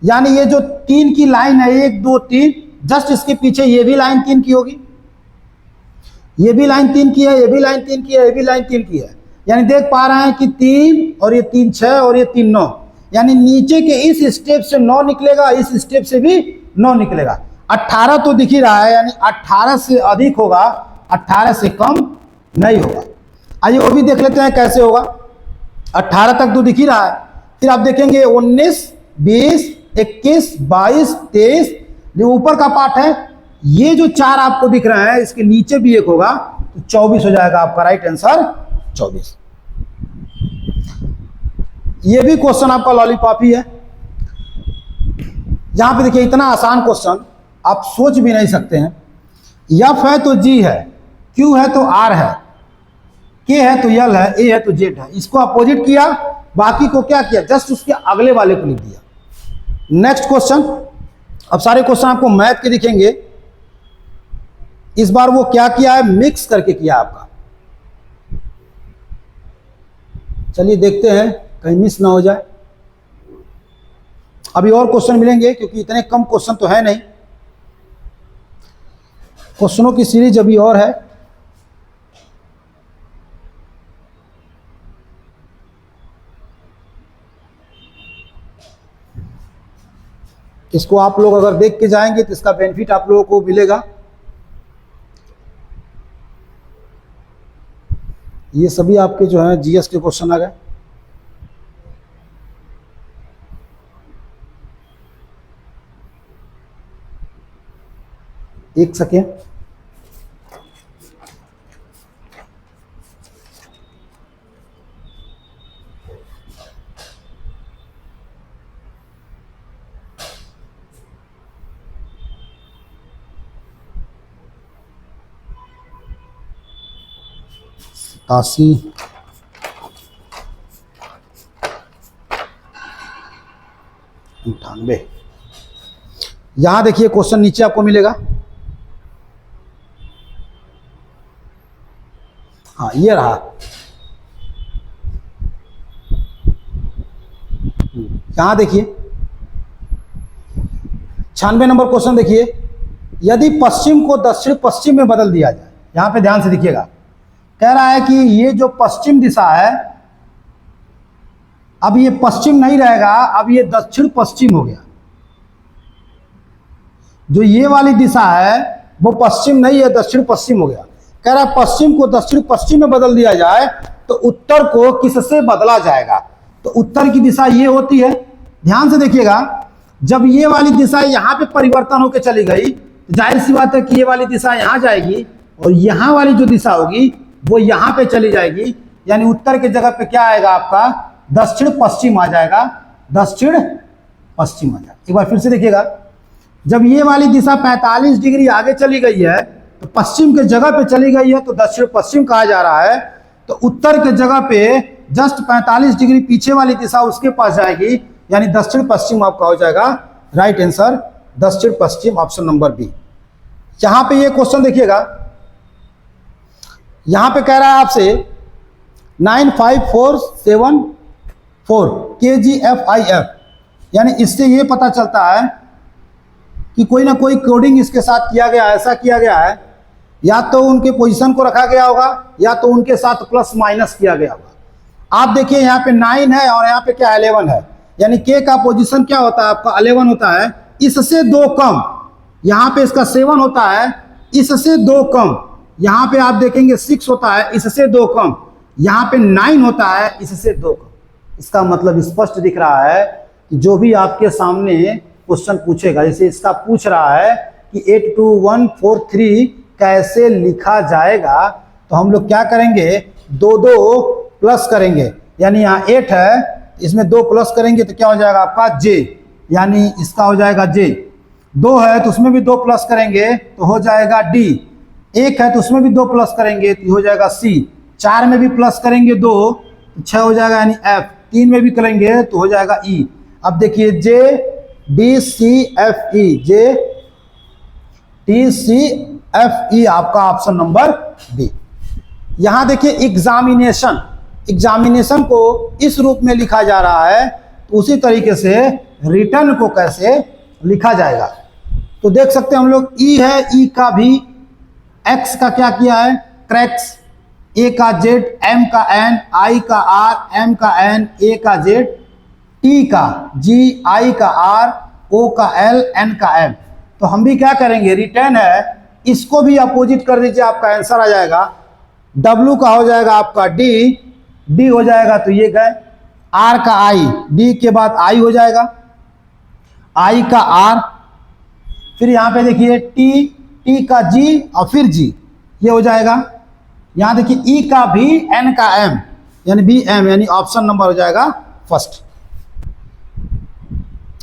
यानी ये जो 3 की लाइन है 1 2 3, जस्ट इसके पीछे ये भी लाइन 3 की होगी, ये भी लाइन 3 की है, ये भी लाइन 3 की है, ये भी लाइन 3 की है। यानी देख पा रहे हैं कि 3 और ये 3 6 और ये 3 9, यानी नीचे के इस स्टेप से 9 निकलेगा, इस स्टेप से भी 9 निकलेगा। 18 तो दिख ही रहा है, यानी 18 से अधिक होगा, 18 से कम नहीं होगा। आइए वो भी देख लेते हैं कैसे होगा। 18 तक तो दिख ही रहा है, फिर आप देखेंगे 19 20 21 22 23, जो ऊपर का पार्ट है, ये जो 4 आपको दिख रहा है इसके नीचे भी एक होगा, तो 24 हो जाएगा आपका राइट आंसर 24। ये भी क्वेश्चन आपका लॉलीपॉप ही है। यहां पे देखिए इतना आसान क्वेश्चन आप सोच भी नहीं सकते हैं। एफ है तो जी है, क्यू है तो आर है, के है तो यल है, ए है तो जेड है। इसको अपोजिट किया, बाकी को क्या किया, जस्ट उसके अगले वाले को लिख दिया। नेक्स्ट क्वेश्चन, अब सारे क्वेश्चन आपको मैथ के दिखेंगे। इस बार वो क्या किया है, मिक्स करके किया आपका। चलिए देखते हैं कहीं मिस ना हो जाए। अभी और क्वेश्चन मिलेंगे क्योंकि इतने कम क्वेश्चन तो है नहीं, क्वेश्चनों की सीरीज अभी और है। इसको आप लोग अगर देख के जाएंगे तो इसका बेनिफिट आप लोगों को मिलेगा। ये सभी आपके जो है जीएस के क्वेश्चन आ गए। एक सेकेंड, सतासी, अंठानवे। यहां देखिए क्वेश्चन नीचे आपको मिलेगा। हाँ ये रहा, यहां देखिए 96 नंबर क्वेश्चन देखिए, यदि पश्चिम को दक्षिण पश्चिम में बदल दिया जाए। यहां पे ध्यान से देखिएगा, कह रहा है कि ये जो पश्चिम दिशा है, अब ये पश्चिम नहीं रहेगा, अब ये दक्षिण पश्चिम हो गया। जो ये वाली दिशा है वो पश्चिम नहीं है, दक्षिण पश्चिम हो गया। कह रहा है पश्चिम को दक्षिण पश्चिम में बदल दिया जाए तो उत्तर को किससे बदला जाएगा। तो उत्तर की दिशा ये होती है, ध्यान से देखिएगा। जब ये वाली दिशा यहाँ पे परिवर्तन होकर चली गई तो जाहिर सी बात है कि ये वाली दिशा यहाँ जाएगी और यहाँ वाली जो दिशा होगी वो यहाँ पे चली जाएगी, यानी उत्तर की जगह पे क्या आएगा आपका दक्षिण पश्चिम आ जाएगा, दक्षिण पश्चिम आ जाएगा। एक बार फिर से देखिएगा, जब ये वाली दिशा 45 डिग्री आगे चली गई है तो पश्चिम के जगह पे चली गई है तो दक्षिण पश्चिम कहा जा रहा है। तो उत्तर के जगह पे जस्ट 45 डिग्री पीछे वाली दिशा उसके पास जाएगी, यानी दक्षिण पश्चिम आपका हो जाएगा राइट आंसर, दक्षिण पश्चिम, ऑप्शन नंबर बी। यहां पे ये क्वेश्चन देखिएगा, यहां पे कह रहा है आपसे 95474 kgfif, यानी इससे ये पता चलता है कि कोई ना कोई कोडिंग इसके साथ किया गया, ऐसा किया गया है, या तो उनके पोजीशन को रखा गया होगा या तो उनके साथ प्लस माइनस किया गया होगा। आप देखिए यहाँ पे 9 है और यहाँ पे क्या 11 है, यानी के का पोजीशन क्या होता है आपका 11 होता है, इससे 2 कम। यहाँ पे इसका 7 होता है, इससे 2 कम। यहाँ पे आप देखेंगे 6 होता है, इससे 2 कम। यहाँ पे 9 होता है, इससे 2 कम। इसका मतलब स्पष्ट दिख रहा है कि जो भी आपके सामने क्वेश्चन पूछेगा, जैसे इसका पूछ रहा है कि 82143 कैसे लिखा जाएगा, तो हम लोग क्या करेंगे 2 प्लस करेंगे, यानी यहाँ 8 है, इसमें 2 प्लस करेंगे तो क्या हो जाएगा आपका जे, यानी इसका हो जाएगा जे। 2 है तो उसमें भी 2 प्लस करेंगे तो हो जाएगा डी। 1 है तो उसमें भी 2 प्लस करेंगे तो हो जाएगा सी। 4 में भी प्लस करेंगे 2 तो 6 हो जाएगा यानी एफ। 3 में भी करेंगे तो हो जाएगा ई। अब देखिए जे डी सी एफ ई, जे डी सी एफ ई आपका ऑप्शन नंबर बी। यहां देखिए एग्जामिनेशन, एग्जामिनेशन को इस रूप में लिखा जा रहा है, तो उसी तरीके से रिटर्न को कैसे लिखा जाएगा। तो देख सकते हैं हम लोग ई है, ई का भी, एक्स का क्या किया है क्रैक्स, ए का जेड, एम का एन, आई का आर, एम का एन, ए का जेड, टी का जी, आई का आर, ओ का एल, एन का एम। तो हम भी क्या करेंगे, रिटर्न है, इसको भी अपोजिट कर दीजिए, आपका आंसर आ जाएगा। डब्ल्यू का हो जाएगा आपका डी, डी हो जाएगा तो ये गए, आर का आई, डी के बाद आई हो जाएगा, आई का आर, फिर यहाँ पे देखिए टी, टी का जी और फिर जी, ये हो जाएगा। यहाँ देखिए ई का भी, एन का एम, यानी बी एम, यानी ऑप्शन नंबर हो जाएगा फर्स्ट।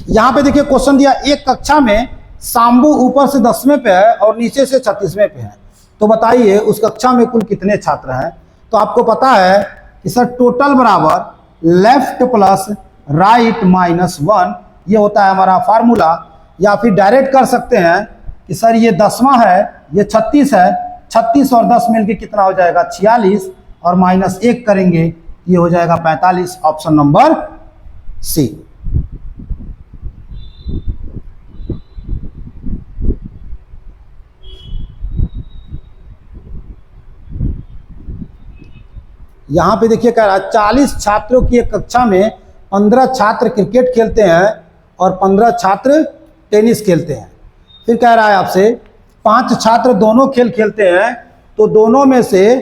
यहाँ पे देखिए क्वेश्चन दिया, एक कक्षा में शाम्बू ऊपर से 10वें पे है और नीचे से 36वें पे है, तो बताइए उस कक्षा में कुल कितने छात्र हैं। तो आपको पता है कि सर टोटल बराबर लेफ्ट प्लस राइट माइनस 1, ये होता है हमारा फार्मूला। या फिर डायरेक्ट कर सकते हैं कि सर ये 10वां है, ये 36 है, 36 और 10 मिलके कितना हो जाएगा 46, और माइनस 1 करेंगे ये हो जाएगा 45, ऑप्शन नंबर सी। यहाँ पे देखिए कह रहा है 40 छात्रों की एक कक्षा में 15 छात्र क्रिकेट खेलते हैं और 15 छात्र टेनिस खेलते हैं। फिर कह रहा है आपसे 5 छात्र दोनों खेल खेलते हैं, तो दोनों में से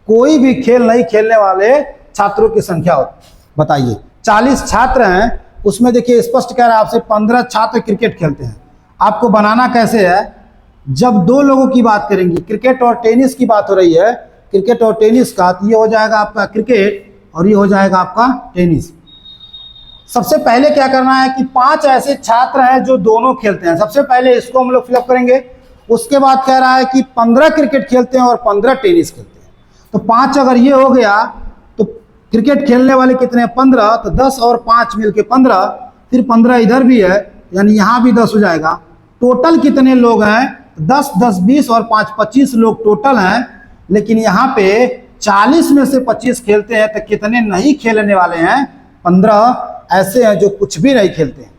कोई भी खेल नहीं खेलने वाले छात्रों की संख्या बताइए। 40 छात्र हैं, उसमें देखिए स्पष्ट कह रहा है आपसे 15 छात्र क्रिकेट खेलते हैं। आपको बनाना कैसे है, जब 2 लोगों की बात करेंगे, क्रिकेट और टेनिस की बात हो रही है, क्रिकेट और टेनिस का, तो ये हो जाएगा आपका क्रिकेट और ये हो जाएगा आपका टेनिस। सबसे पहले क्या करना है कि 5 ऐसे छात्र हैं जो दोनों खेलते हैं, सबसे पहले इसको हम लोग फिलअप करेंगे। उसके बाद कह रहा है कि 15 क्रिकेट खेलते हैं और 15 टेनिस खेलते हैं। तो 5 अगर ये हो गया तो क्रिकेट खेलने वाले कितने हैं 15, तो 10 और 5 मिलके 15, फिर 15 इधर भी है, यानी यहाँ भी 10 हो जाएगा। टोटल कितने लोग हैं 10, 10, 20 और 5, 25 लोग टोटल हैं। लेकिन यहाँ पे 40 में से 25 खेलते हैं, तो कितने नहीं खेलने वाले हैं 15 ऐसे हैं जो कुछ भी नहीं खेलते हैं,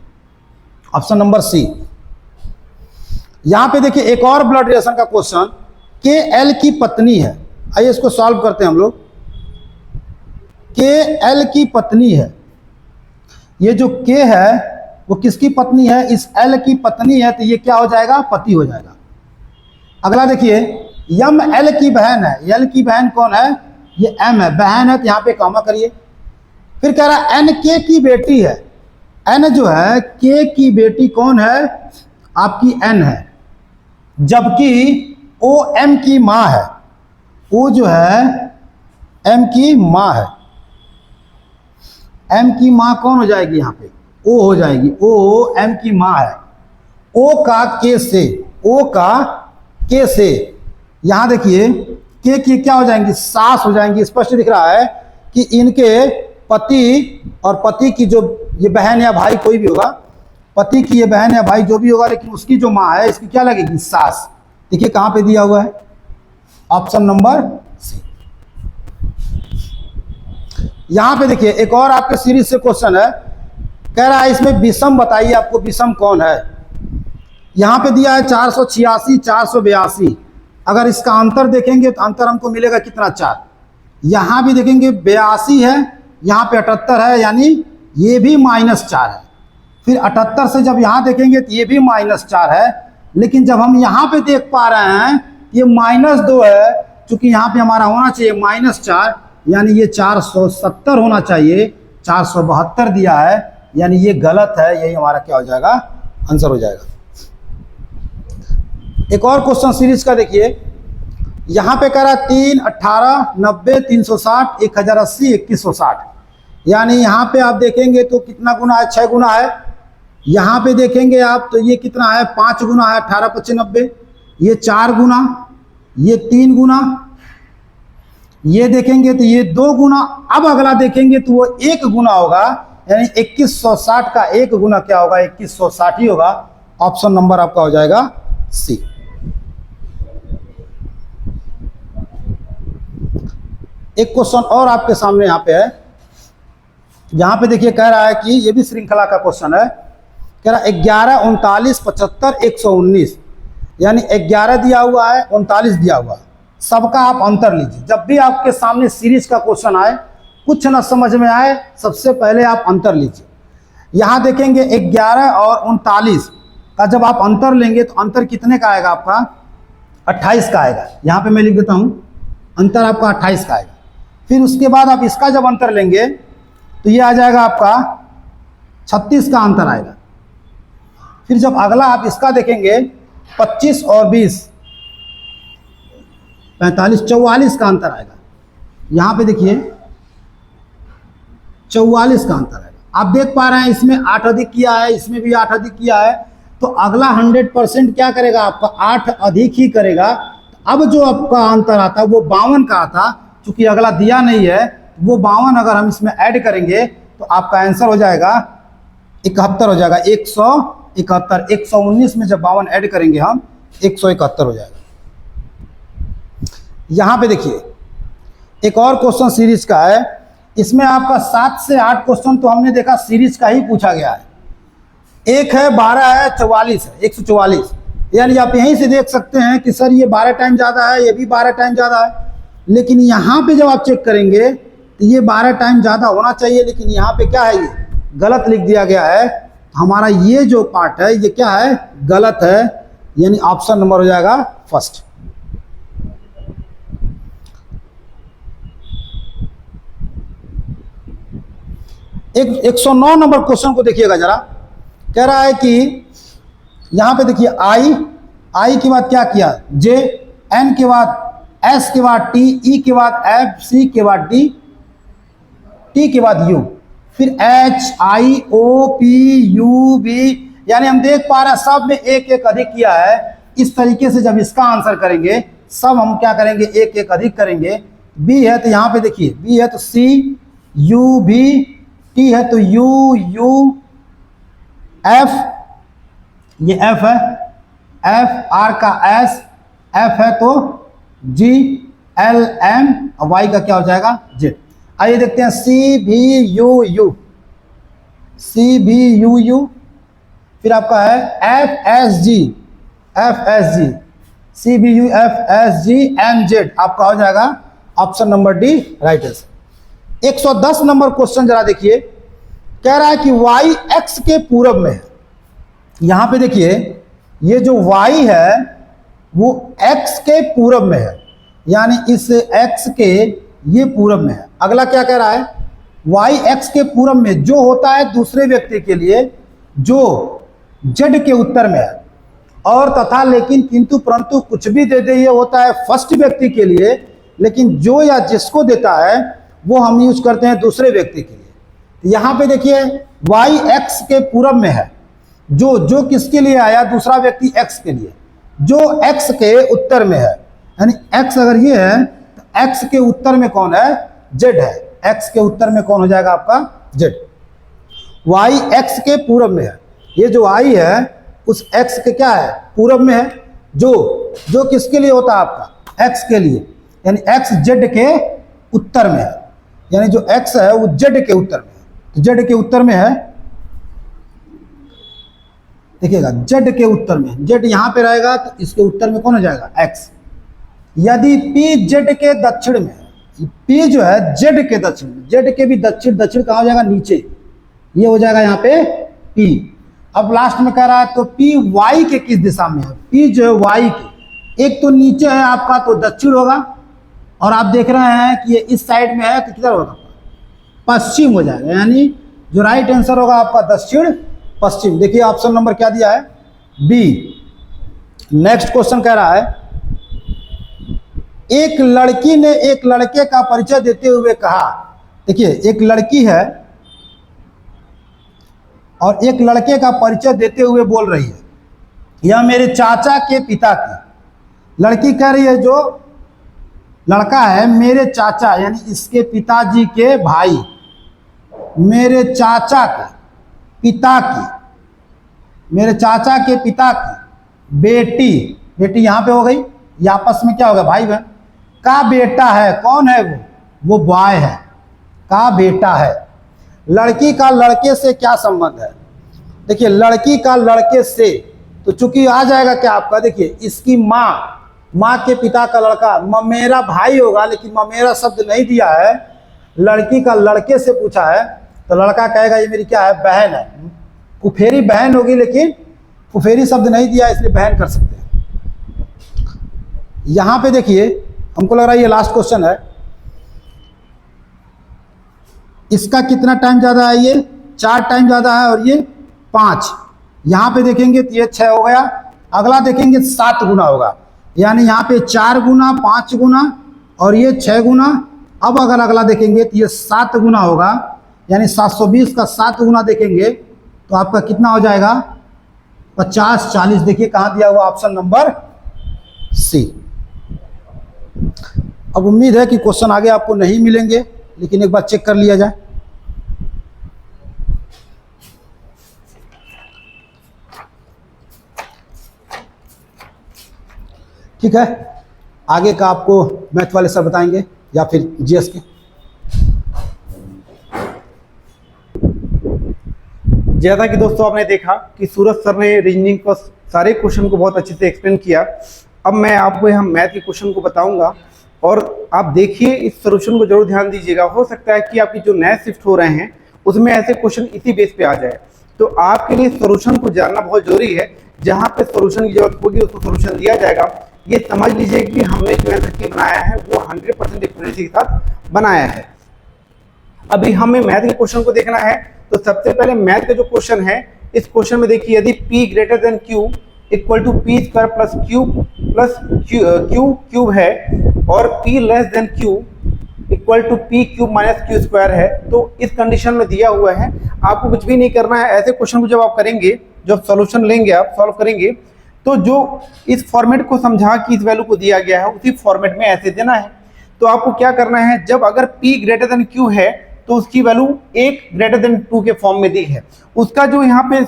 ऑप्शन नंबर सी। यहाँ पे देखिए एक और ब्लड रिलेशन का क्वेश्चन, के एल की पत्नी है, आइए इसको सॉल्व करते हैं हम लोग। के एल की पत्नी है, ये जो के है वो किसकी पत्नी है, इस एल की पत्नी है, तो ये क्या हो जाएगा पति हो जाएगा। अगला देखिए यम एल की बहन है, एल की बहन कौन है, ये m है, बहन है तो यहाँ पे कॉमा करिए। फिर कह रहा है n k की बेटी है, n जो है k की बेटी कौन है, आपकी n है, जबकि o m की माँ है, o जो है m की माँ है, m की माँ कौन हो जाएगी यहाँ पे, o हो जाएगी, o m की माँ है, o का k से, o का k से, यहाँ देखिए k की क्या हो जाएंगी, सास हो जाएंगी। स्पष्ट दिख रहा है कि इनके पति और पति की जो ये बहन या भाई कोई भी होगा, पति की ये बहन या भाई जो भी होगा, लेकिन उसकी जो माँ है इसकी क्या लगेगी, सास। देखिए कहाँ पे दिया हुआ है, ऑप्शन नंबर सी। यहाँ पे देखिए एक और आपके सीरीज से क्वेश्चन है, कह रहा है इसमें विषम बताइए, आपको विषम कौन है। यहाँ पे दिया है 486, 482। अगर इसका अंतर देखेंगे तो अंतर हमको मिलेगा कितना, 4। यहाँ भी देखेंगे 82 है, यहाँ पे 78 है, यानी ये भी -4 है। फिर 78 से जब यहाँ देखेंगे तो ये भी -4 है, लेकिन जब हम यहाँ पे देख पा रहे हैं ये -2 है, क्योंकि यहाँ पे हमारा होना चाहिए -4, यानी ये 470 होना चाहिए, 472 दिया है, यानी ये गलत है। यही हमारा क्या हो जाएगा, आंसर हो जाएगा। एक और क्वेश्चन सीरीज का देखिए, यहाँ पे कह रहा है 3, 18, 90, 360, 1080, 2160। यानी यहाँ पे आप देखेंगे तो कितना गुना है, 6 गुना है। यहाँ पे देखेंगे आप तो ये कितना है, 5 गुना है, 18, 25, 90। ये 4 गुना, ये 3 गुना, ये देखेंगे तो ये 2 गुना। अब अगला देखेंगे तो वो 1 गुना होगा, यानी 2160 का 1 गुना क्या होगा, 2160 ही होगा। ऑप्शन नंबर आपका हो जाएगा सी। एक क्वेश्चन और आपके सामने यहाँ पे है, यहाँ पे देखिए कह रहा है कि ये भी श्रृंखला का क्वेश्चन है, कह रहा है 11, 39, 75, 119। यानी 11 दिया हुआ है, 39 दिया हुआ है, सबका आप अंतर लीजिए। जब भी आपके सामने सीरीज का क्वेश्चन आए, कुछ ना समझ में आए, सबसे पहले आप अंतर लीजिए। यहाँ देखेंगे 11 और 39 का जब आप अंतर लेंगे तो अंतर कितने का आएगा, आपका 28 का आएगा। यहाँ पे मैं लिख देता हूँ, अंतर आपका 28 का आएगा। फिर उसके बाद आप इसका जब अंतर लेंगे तो ये आ जाएगा आपका 36 का अंतर आएगा। फिर जब अगला आप इसका देखेंगे 25 और 20, 45, 44 का अंतर आएगा। यहाँ पे देखिए 44 का अंतर आएगा। आप देख पा रहे हैं इसमें 8 अधिक किया है, इसमें भी 8 अधिक किया है, तो अगला 100% क्या करेगा, आपका 8 अधिक ही करेगा। अब जो आपका अंतर आता है वो 52 का आता, चूंकि अगला दिया नहीं है, वो 52 अगर हम इसमें ऐड करेंगे तो आपका आंसर हो जाएगा 71 हो जाएगा, 171। 119 में जब 52 ऐड करेंगे हम 171 हो जाएगा। यहाँ पे देखिए एक और क्वेश्चन सीरीज का है, इसमें आपका 7 से 8 क्वेश्चन तो हमने देखा सीरीज का ही पूछा गया है। एक है 12 है, 44 है, 144। यानी आप यहीं से देख सकते हैं कि सर ये 12 टाइम ज़्यादा है, ये भी 12 टाइम ज़्यादा है, लेकिन यहाँ पे जब आप चेक करेंगे तो ये 12 टाइम ज़्यादा होना चाहिए, लेकिन यहाँ पे क्या है, ये गलत लिख दिया गया है। हमारा ये जो पार्ट है ये क्या है, गलत है, यानी ऑप्शन नंबर हो जाएगा फर्स्ट। एक 109 नंबर क्वेश्चन को देखिएगा जरा, कह रहा है कि यहाँ पे देखिए आई के बाद क्या किया, जे, एन के बाद एस के बाद टी, ई के बाद एफ, सी के बाद डी, टी के बाद यू, फिर H, I, O, P, U, B. यानी हम देख पा रहे हैं सब में एक एक अधिक किया है। इस तरीके से जब इसका आंसर करेंगे सब हम क्या करेंगे, एक एक अधिक करेंगे। बी है तो यहाँ पे देखिए बी है तो सी, यू, बी, टी है तो यू, यू, एफ, ये एफ है, एफ, आर का एस, एफ है तो जी, एल, एम, और वाई का क्या हो जाएगा, जेड। आइए देखते हैं सी, भी, यू, यू, सी, भी, यू, यू, फिर आपका है F, S, G, F, S, G, C, B, U, F, S, G, M, Z. आपका हो जाएगा option number D right answer. 110 number question जरा देखिए, कह रहा है कि y x के पूरब में है। यहां पे देखिए ये जो y है वो x के पूरब में है, यानी इस x के ये पूरब में है। अगला क्या कह रहा है, वाई एक्स के पूरब में जो होता है दूसरे व्यक्ति के लिए जो जेड के उत्तर में है, और तथा लेकिन किंतु परंतु कुछ भी दे दे, ये होता है फर्स्ट व्यक्ति के लिए, लेकिन जो या जिसको देता है वो हम यूज करते हैं दूसरे व्यक्ति के लिए। यहाँ पे देखिए वाई एक्स के पूरब में है, जो किसके लिए आया, दूसरा व्यक्ति एक्स के लिए, जो एक्स के उत्तर में है, यानी एक्स अगर ये है तो एक्स के उत्तर में कौन है, जेड है। एक्स के उत्तर में कौन हो जाएगा आपका, जेड। वाई एक्स के पूरब में है, ये जो आई है उस एक्स के क्या है, पूरब में है, जो किसके लिए होता है आपका, एक्स के लिए, यानी एक्स जेड के उत्तर में है, यानी जो एक्स है वो जेड के उत्तर में है। तो जेड के उत्तर में है, देखिएगा जेड के उत्तर में, जेड यहां पे रहेगा तो इसके उत्तर में कौन हो जाएगा, एक्स। यदि पी जेड के दक्षिण में है, पी जो है जेड के दक्षिण में, जेड के भी दक्षिण, दक्षिण कहाँ हो जाएगा, नीचे, ये हो जाएगा यहाँ पे पी। अब लास्ट में कह रहा है तो पी वाई के किस दिशा में है, पी जो है वाई के, एक तो नीचे है आपका तो दक्षिण होगा, और आप देख रहे हैं कि ये इस साइड में है तो किधर होगा, पश्चिम हो जाएगा, यानी जो राइट आंसर होगा आपका दक्षिण पश्चिम। देखिए ऑप्शन नंबर क्या दिया है, बी। नेक्स्ट क्वेश्चन कह रहा है, एक लड़की ने एक लड़के का परिचय देते हुए कहा, देखिए एक लड़की है और एक लड़के का परिचय देते हुए बोल रही है, यह मेरे चाचा के पिता की, लड़की कह रही है जो लड़का है मेरे चाचा यानी इसके पिताजी के भाई, मेरे चाचा के पिता की, मेरे चाचा के पिता की बेटी, बेटी यहाँ पे हो गई, ये आपस में क्या होगा, भाई बहन, का बेटा है, कौन है वो बॉय है, का बेटा है। लड़की का लड़के से क्या संबंध है, देखिए लड़की का लड़के से, तो चूंकि आ जाएगा क्या आपका, देखिए इसकी माँ के पिता का लड़का, ममेरा भाई होगा, लेकिन ममेरा शब्द नहीं दिया है, लड़की का लड़के से पूछा है, तो लड़का कहेगा ये मेरी क्या है, बहन है, कुफेरी बहन होगी, लेकिन कुफेरी शब्द नहीं दिया इसलिए बहन कर सकते हैं। यहां पे देखिए हमको लग रहा है ये लास्ट क्वेश्चन है, इसका कितना टाइम ज्यादा है, ये 4 टाइम ज्यादा है और ये 5, यहां पे देखेंगे तो ये 6 हो गया, अगला देखेंगे 7 गुना होगा, यानी यहाँ पे 4 गुना, 5 गुना और ये 6 गुना। अब अगर अगला देखेंगे तो ये 7 गुना होगा, यानी 720 का 7 गुना देखेंगे तो आपका कितना हो जाएगा, 50 40। देखिए कहाँ दिया हुआ, ऑप्शन नंबर सी। अब उम्मीद है कि क्वेश्चन आगे आपको नहीं मिलेंगे, लेकिन एक बार चेक कर लिया जाए। ठीक है, आगे का आपको मैथ वाले सर बताएंगे या फिर जीएस के। जैसा कि दोस्तों आपने देखा कि सूरज सर ने रीजनिंग को सारे क्वेश्चन को बहुत अच्छे से एक्सप्लेन किया। अब मैं आपको यहाँ मैथ के क्वेश्चन को बताऊंगा और आप देखिए, इस सोल्यूशन को जरूर ध्यान दीजिएगा। हो सकता है कि आपकी जो नए शिफ्ट हो रहे हैं उसमें ऐसे क्वेश्चन इसी बेस पे आ जाए, तो आपके लिए सोल्यूशन को जानना बहुत जरूरी है। जहाँ पे सोल्यूशन की जरूरत होगी उसको सोल्यूशन दिया जाएगा। ये समझ लीजिए कि हमने जो है बनाया है वो 100% एक्यूरेसी के साथ बनाया है। अभी हमें मैथ के क्वेश्चन को देखना है, तो सबसे पहले मैथ का जो क्वेश्चन है, इस क्वेश्चन में देखिए, यदि p greater than q equal to p square plus q cube है और p less than q equal to p cube minus q square है, तो इस कंडीशन में दिया हुआ है। आपको कुछ भी नहीं करना है। ऐसे क्वेश्चन को जब आप करेंगे, जब सॉल्यूशन लेंगे, आप सॉल्व करेंगे, तो जो इस फॉर्मेट को समझा कि इस वैल्यू को दिया गया है उसी फॉर्मेट में ऐसे देना है। तो आपको क्या करना है, जब अगर p ग्रेटर देन q है तो उसकी वैल्यू 1 ग्रेटर देन 2 के फॉर्म में दी है। उसका जो यहाँ पे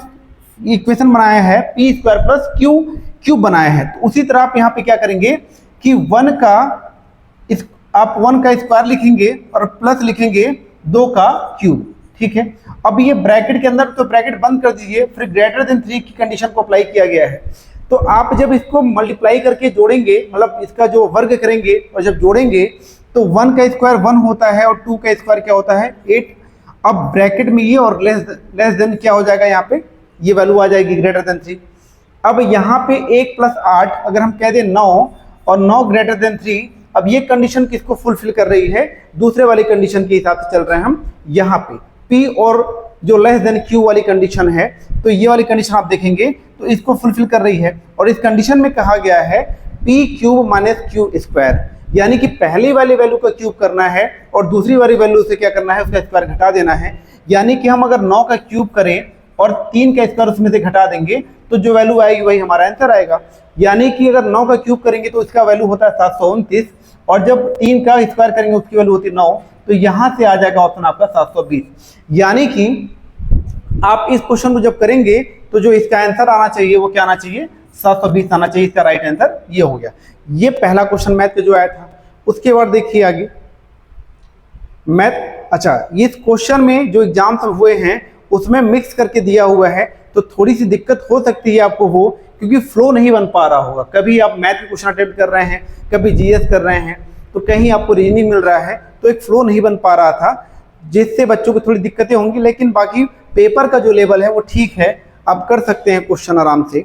इक्वेशन बनाया है p square plus q cube बनाया है, तो उसी तरह आप यहाँ पे क्या करेंगे कि 1 का स्क्वायर लिखेंगे और प्लस लिखेंगे 2 का क्यूब। ठीक है, अब ये ब्रैकेट के अंदर, तो ब्रैकेट बंद कर दीजिए, फिर ग्रेटर देन 3 की कंडीशन को अप्लाई किया गया है। तो आप जब इसको मल्टीप्लाई करके जोड़ेंगे, मतलब इसका जो वर्ग करेंगे और जब जोड़ेंगे, तो 1 का स्क्वायर 1 होता है और 2 का स्क्वायर क्या होता है, 8। अब ब्रैकेट में ये और लेस देन क्या हो जाएगा, यहाँ पे ये वैल्यू आ जाएगी ग्रेटर देन 3। अब यहाँ पे 1 + 8 अगर हम कह दें 9 और 9 ग्रेटर देन 3, अब ये कंडीशन किसको फुलफिल कर रही है, दूसरे वाली कंडीशन के हिसाब से चल रहे हैं हम यहाँ पे, P और जो लेस देन Q वाली कंडीशन है, तो ये वाली कंडीशन आप देखेंगे तो इसको फुलफिल कर रही है। और इस कंडीशन में कहा गया है P cube minus Q square, यानी कि पहली वाली वैल्यू का क्यूब करना है और दूसरी वाली वैल्यू से क्या करना है, उसका स्क्वायर घटा देना है। यानी कि हम अगर 9 का क्यूब करें और 3 का स्क्वायर उसमें से घटा देंगे तो जो वैल्यू आएगी वही हमारा आंसर आएगा। यानी कि अगर 9 का क्यूब करेंगे तो इसका वैल्यू होता है 729, और जब 3 का स्क्वायर करेंगे उसकी वैल्यू होती है 9, तो यहां से आ जाएगा ऑप्शन आपका 720। यानी कि आप इस क्वेश्चन को जब करेंगे तो जो इसका आंसर आना चाहिए वो क्या आना चाहिए, 720 आना चाहिए। इसका राइट आंसर ये हो गया। ये पहला क्वेश्चन मैथ का जो आया था। उसके बाद देखिए आगे मैथ, अच्छा इस क्वेश्चन में जो एग्जाम हुए हैं उसमें मिक्स करके दिया हुआ है, तो थोड़ी सी दिक्कत हो सकती है आपको हो, क्योंकि फ्लो नहीं बन पा रहा होगा। कभी आप मैथ के क्वेश्चन अटेम्प्ट कर रहे हैं, कभी जीएस कर रहे हैं, तो कहीं आपको रीजनिंग मिल रहा है, तो एक फ्लो नहीं बन पा रहा था, जिससे बच्चों को थोड़ी दिक्कतें होंगी। लेकिन बाकी पेपर का जो लेवल है वो ठीक है, आप कर सकते हैं क्वेश्चन आराम से।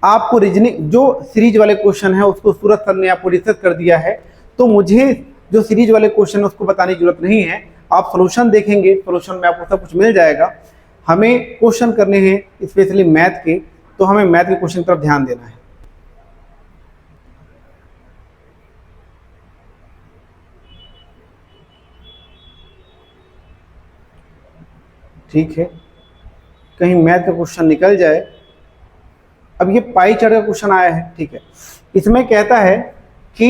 आपको रीजनिंग जो सीरीज वाले क्वेश्चन है उसको सूरज सर ने आपको डिस्कस कर दिया है, तो मुझे जो सीरीज वाले क्वेश्चन है उसको बताने की जरूरत नहीं है। आप सॉल्यूशन देखेंगे, सॉल्यूशन में आपको सब कुछ मिल जाएगा। हमें क्वेश्चन करने हैं स्पेशली मैथ के, तो हमें मैथ के क्वेश्चन की तरफ ध्यान देना है। ठीक है, कहीं मैथ का क्वेश्चन निकल जाए। अब ये पाई चार्ट का क्वेश्चन आया है, ठीक है। इसमें कहता है कि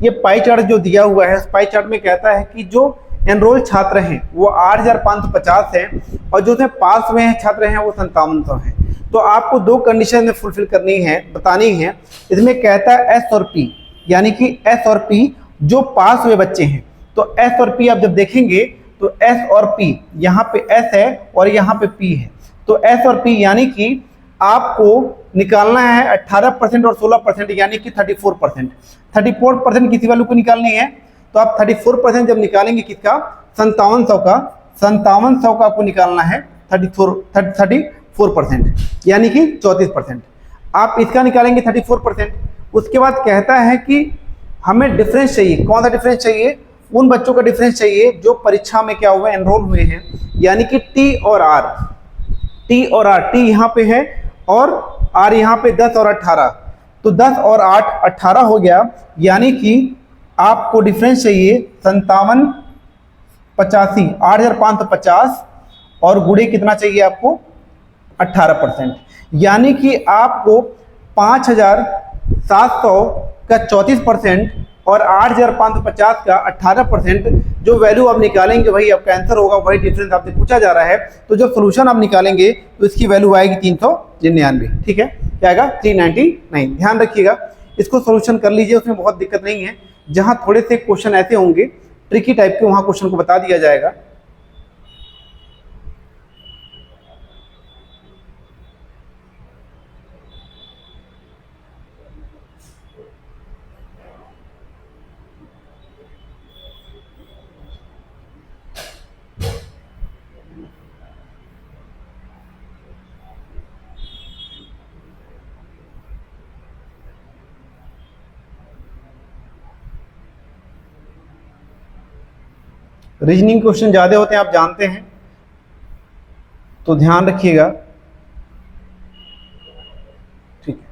ये पाई चार्ट जो दिया हुआ है, पाई चार्ट में कहता है कि जो एनरोल छात्र हैं वो 8550 हैं, और जो पास में हैं छात्र हैं वो 5700 हैं। तो आपको दो कंडीशन में फुलफिल करनी है, बतानी है। इसमें कहता है एस और पी, यानी कि एस और पी जो पास हुए बच्चे हैं, तो एस और पी आप जब देखेंगे तो एस और पी, यहाँ पे एस है और यहाँ पे पी है, तो एस और पी यानी कि आपको निकालना है 18% और 16%, यानी कि 34%। 34% किसी वैल्यू को निकालनी है, तो आप 34% जब निकालेंगे किसका, 5700 का, 5700 का आपको निकालना है 34%, यानी कि 34%। आप इसका निकालेंगे 34%। उसके बाद कहता है कि हमें डिफरेंस चाहिए। कौन सा डिफरेंस चाहिए, उन बच्चों का डिफरेंस चाहिए जो परीक्षा में क्या हुए, एनरोल हुए हैं, यानी कि टी और आर। टी और आर, टी यहाँ पे है और आर यहाँ पे 10 और 18, तो 10 और 8 18 हो गया। यानी कि आपको डिफरेंस चाहिए 5785, 8550, और गुणे कितना चाहिए आपको, 18%। यानी कि आपको 5700 का 34% और 8550 का 18% जो वैल्यू आप निकालेंगे वही आपका आंसर होगा, वही डिफरेंस आपसे पूछा जा रहा है। तो जो सोल्यूशन आप निकालेंगे तो इसकी वैल्यू आएगी 399, ठीक है, क्या आएगा 399। ध्यान रखिएगा, इसको सोल्यूशन कर लीजिए, उसमें बहुत दिक्कत नहीं है। जहां थोड़े से क्वेश्चन ऐसे होंगे ट्रिकी टाइप के, वहां क्वेश्चन को बता दिया जाएगा। रीजनिंग क्वेश्चन ज्यादा होते हैं, आप जानते हैं, तो ध्यान रखिएगा, ठीक है।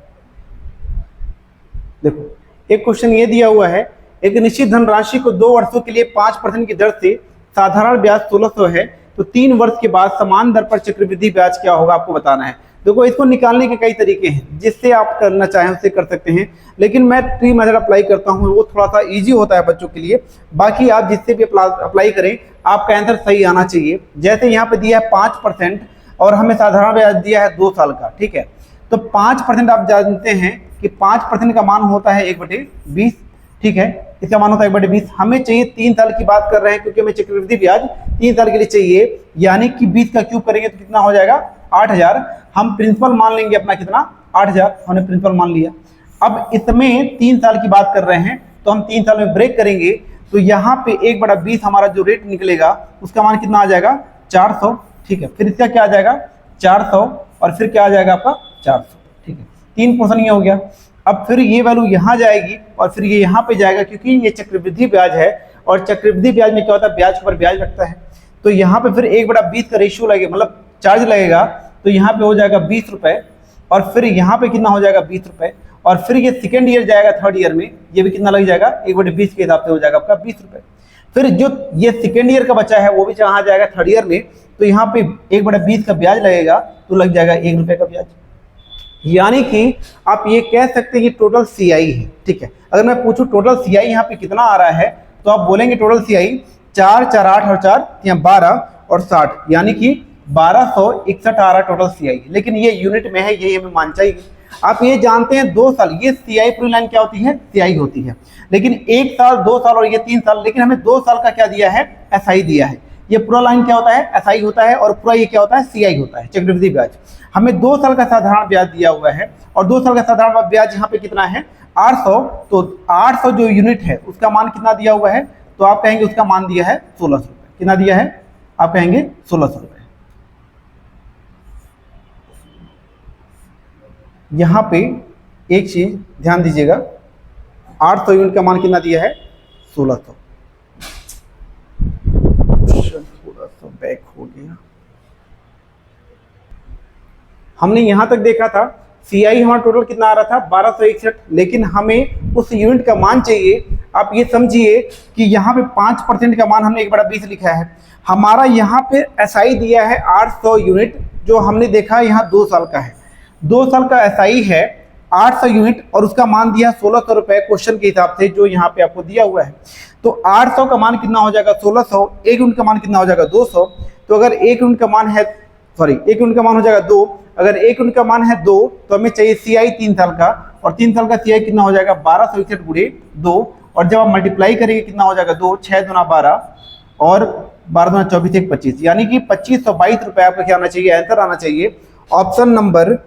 देखो एक क्वेश्चन ये दिया हुआ है, एक निश्चित धनराशि को 2 वर्षों के लिए 5% की दर से साधारण ब्याज 1600 है, तो 3 वर्ष के बाद समान दर पर चक्रवृद्धि ब्याज क्या होगा, आपको बताना है। देखो इसको निकालने के कई तरीके हैं, जिससे आप करना चाहें उससे कर सकते हैं, लेकिन मैं ट्री मेथड अप्लाई करता हूं, वो थोड़ा सा इजी होता है बच्चों के लिए। बाकी आप जिससे भी अप्लाई करें आपका आंसर सही आना चाहिए। जैसे यहाँ पे दिया है 5% और हमें साधारण ब्याज दिया है 2 साल का, ठीक है। तो 5% आप जानते हैं कि 5% का मान होता है 1/20, ठीक है, इसका मान होता है 1/20। हमें चाहिए 3 साल की बात कर रहे हैं, क्योंकि हमें चक्रवृद्धि ब्याज 3 साल के लिए चाहिए, यानी कि 20 का क्यूब करेंगे तो कितना हो जाएगा, 8000। हम प्रिंसिपल मान लेंगे अपना कितना, 8000, हमने प्रिंसिपल मान लिया। अब इसमें 3 साल की बात कर रहे हैं, तो हम 3 साल में ब्रेक करेंगे, तो यहाँ पे 1/20 हमारा जो रेट निकलेगा उसका मान कितना आ जाएगा, 400, ठीक है। फिर इसका क्या आ जाएगा, 400, और फिर क्या आ जाएगा आपका 400, ठीक है। 3 क्वेश्चन ये हो गया। अब फिर ये वैल्यू यहाँ जाएगी और फिर ये यहाँ पे जाएगा, क्योंकि ये चक्रवृद्धि ब्याज है और चक्रवृद्धि ब्याज में क्या होता है, ब्याज के ऊपर ब्याज लगता है। तो यहाँ पे फिर 1/20 का रेशियो लगेगा, मतलब चार्ज लगेगा। तो यहाँ पे हो जाएगा 20 रुपए और फिर यहाँ पे कितना हो जाएगा 20 रुपए और फिर ये सेकेंड ईयर जाएगा, थर्ड ईयर में ये भी कितना लग जाएगा 1/20 के हिसाब से हो जाएगा आपका 20 रुपए। फिर जो ये सेकेंड ईयर का बचा है वो भी कहाँ जाएगा, थर्ड ईयर में। तो यहाँ पे 1/20 का ब्याज लगेगा तो लग जाएगा 1 रुपए का ब्याज। यानी कि आप ये कह सकते हैं कि टोटल CI है, ठीक है। अगर मैं पूछूं टोटल CI यहाँ पे कितना आ रहा है तो आप बोलेंगे टोटल CI 4, 4, 8 और 4 या 12 और 60, यानी कि 1261 आ रहा टोटल CI। लेकिन ये यूनिट में है, ये हमें मान चाहिए। आप ये जानते हैं 2 साल, ये CI पूरी लाइन क्या होती है, CI होती है। लेकिन 1 साल, 2 साल और ये 3 साल, लेकिन हमें 2 साल का क्या दिया है, SI दिया है। ये पूरा लाइन क्या होता है, SI होता है और पूरा ये क्या होता है, CI होता है, चक्रवृद्धि ब्याज। हमें 2 साल का साधारण ब्याज दिया हुआ है और 2 साल का साधारण ब्याज यहाँ पे कितना है 800। तो 800 जो यूनिट है उसका मान कितना दिया हुआ है, तो आप कहेंगे उसका मान दिया है 1600 रुपये। कितना दिया है, आप कहेंगे 1600 रुपये। यहाँ पे एक चीज ध्यान दीजिएगा, 800 यूनिट का मान कितना दिया है, 1600। थोड़ा सा बैक हो गया। हमने यहां तक देखा था CI हमारा टोटल कितना आ रहा था 1261, लेकिन हमें उस यूनिट का मान चाहिए। आप ये समझिए कि यहाँ पे 5% का मान हमने 1/20 लिखा है। हमारा यहाँ पे SI दिया है 800 यूनिट, जो हमने देखा यहाँ 2 साल का है। 2 साल का SI है 800 यूनिट और उसका मान दिया 1600 रुपए क्वेश्चन के हिसाब से जो यहाँ पे आपको दिया हुआ है। तो 800 का मान कितना हो जाएगा 1600, 1 यूनिट का मान कितना हो जाएगा 200। तो अगर 1 यूनिट का मान है, सॉरी 1 यूनिट का मान हो जाएगा 2, अगर 1 यूनिट का मान है 2 तो हमें चाहिए CI 3 साल का, और 3 साल का CI कितना हो जाएगा 1261 गुणे 2, और जब आप मल्टीप्लाई करेंगे कितना हो जाएगा 2, 6 दूना 12 और 12 दूना 24, 1 25, यानी कि 2522 रुपए आपका क्या आना चाहिए, आंसर आना चाहिए। ऑप्शन नंबर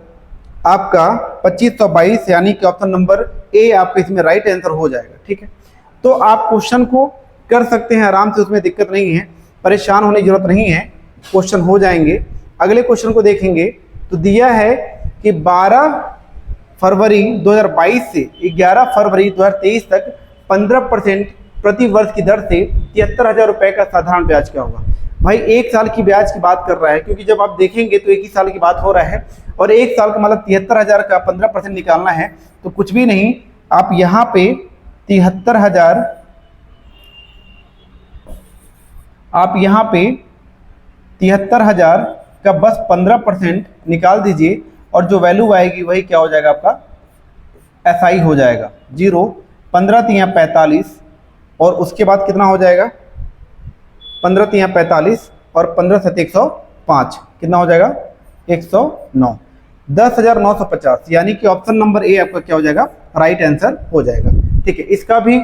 आपका 2522, यानी कि ऑप्शन नंबर ए आपका इसमें राइट आंसर हो जाएगा, ठीक है। तो आप क्वेश्चन को कर सकते हैं आराम से, उसमें दिक्कत नहीं है, परेशान होने की जरूरत नहीं है, क्वेश्चन हो जाएंगे। अगले क्वेश्चन को देखेंगे तो दिया है कि 12 फरवरी 2022 से 11 फरवरी 2023 तक 15% प्रति वर्ष की दर से 73,000 रुपए का साधारण ब्याज क्या होगा। भाई 1 साल की ब्याज की बात कर रहा है, क्योंकि जब आप देखेंगे तो 1 ही साल की बात हो रहा है और 1 साल का मतलब 73,000 का 15% निकालना है तो कुछ भी नहीं, आप यहाँ पे 73,000, आप यहाँ पे 73,000 का बस 15% निकाल दीजिए और जो वैल्यू आएगी वही क्या हो जाएगा आपका SI हो जाएगा 0। 15 तिया 45 और उसके बाद कितना हो जाएगा 15 तिया 45 और 15 सत्ते 105, कितना हो जाएगा 109, 10,950, यानी कि ऑप्शन नंबर ए आपका क्या हो जाएगा, राइट आंसर हो जाएगा, ठीक है। इसका भी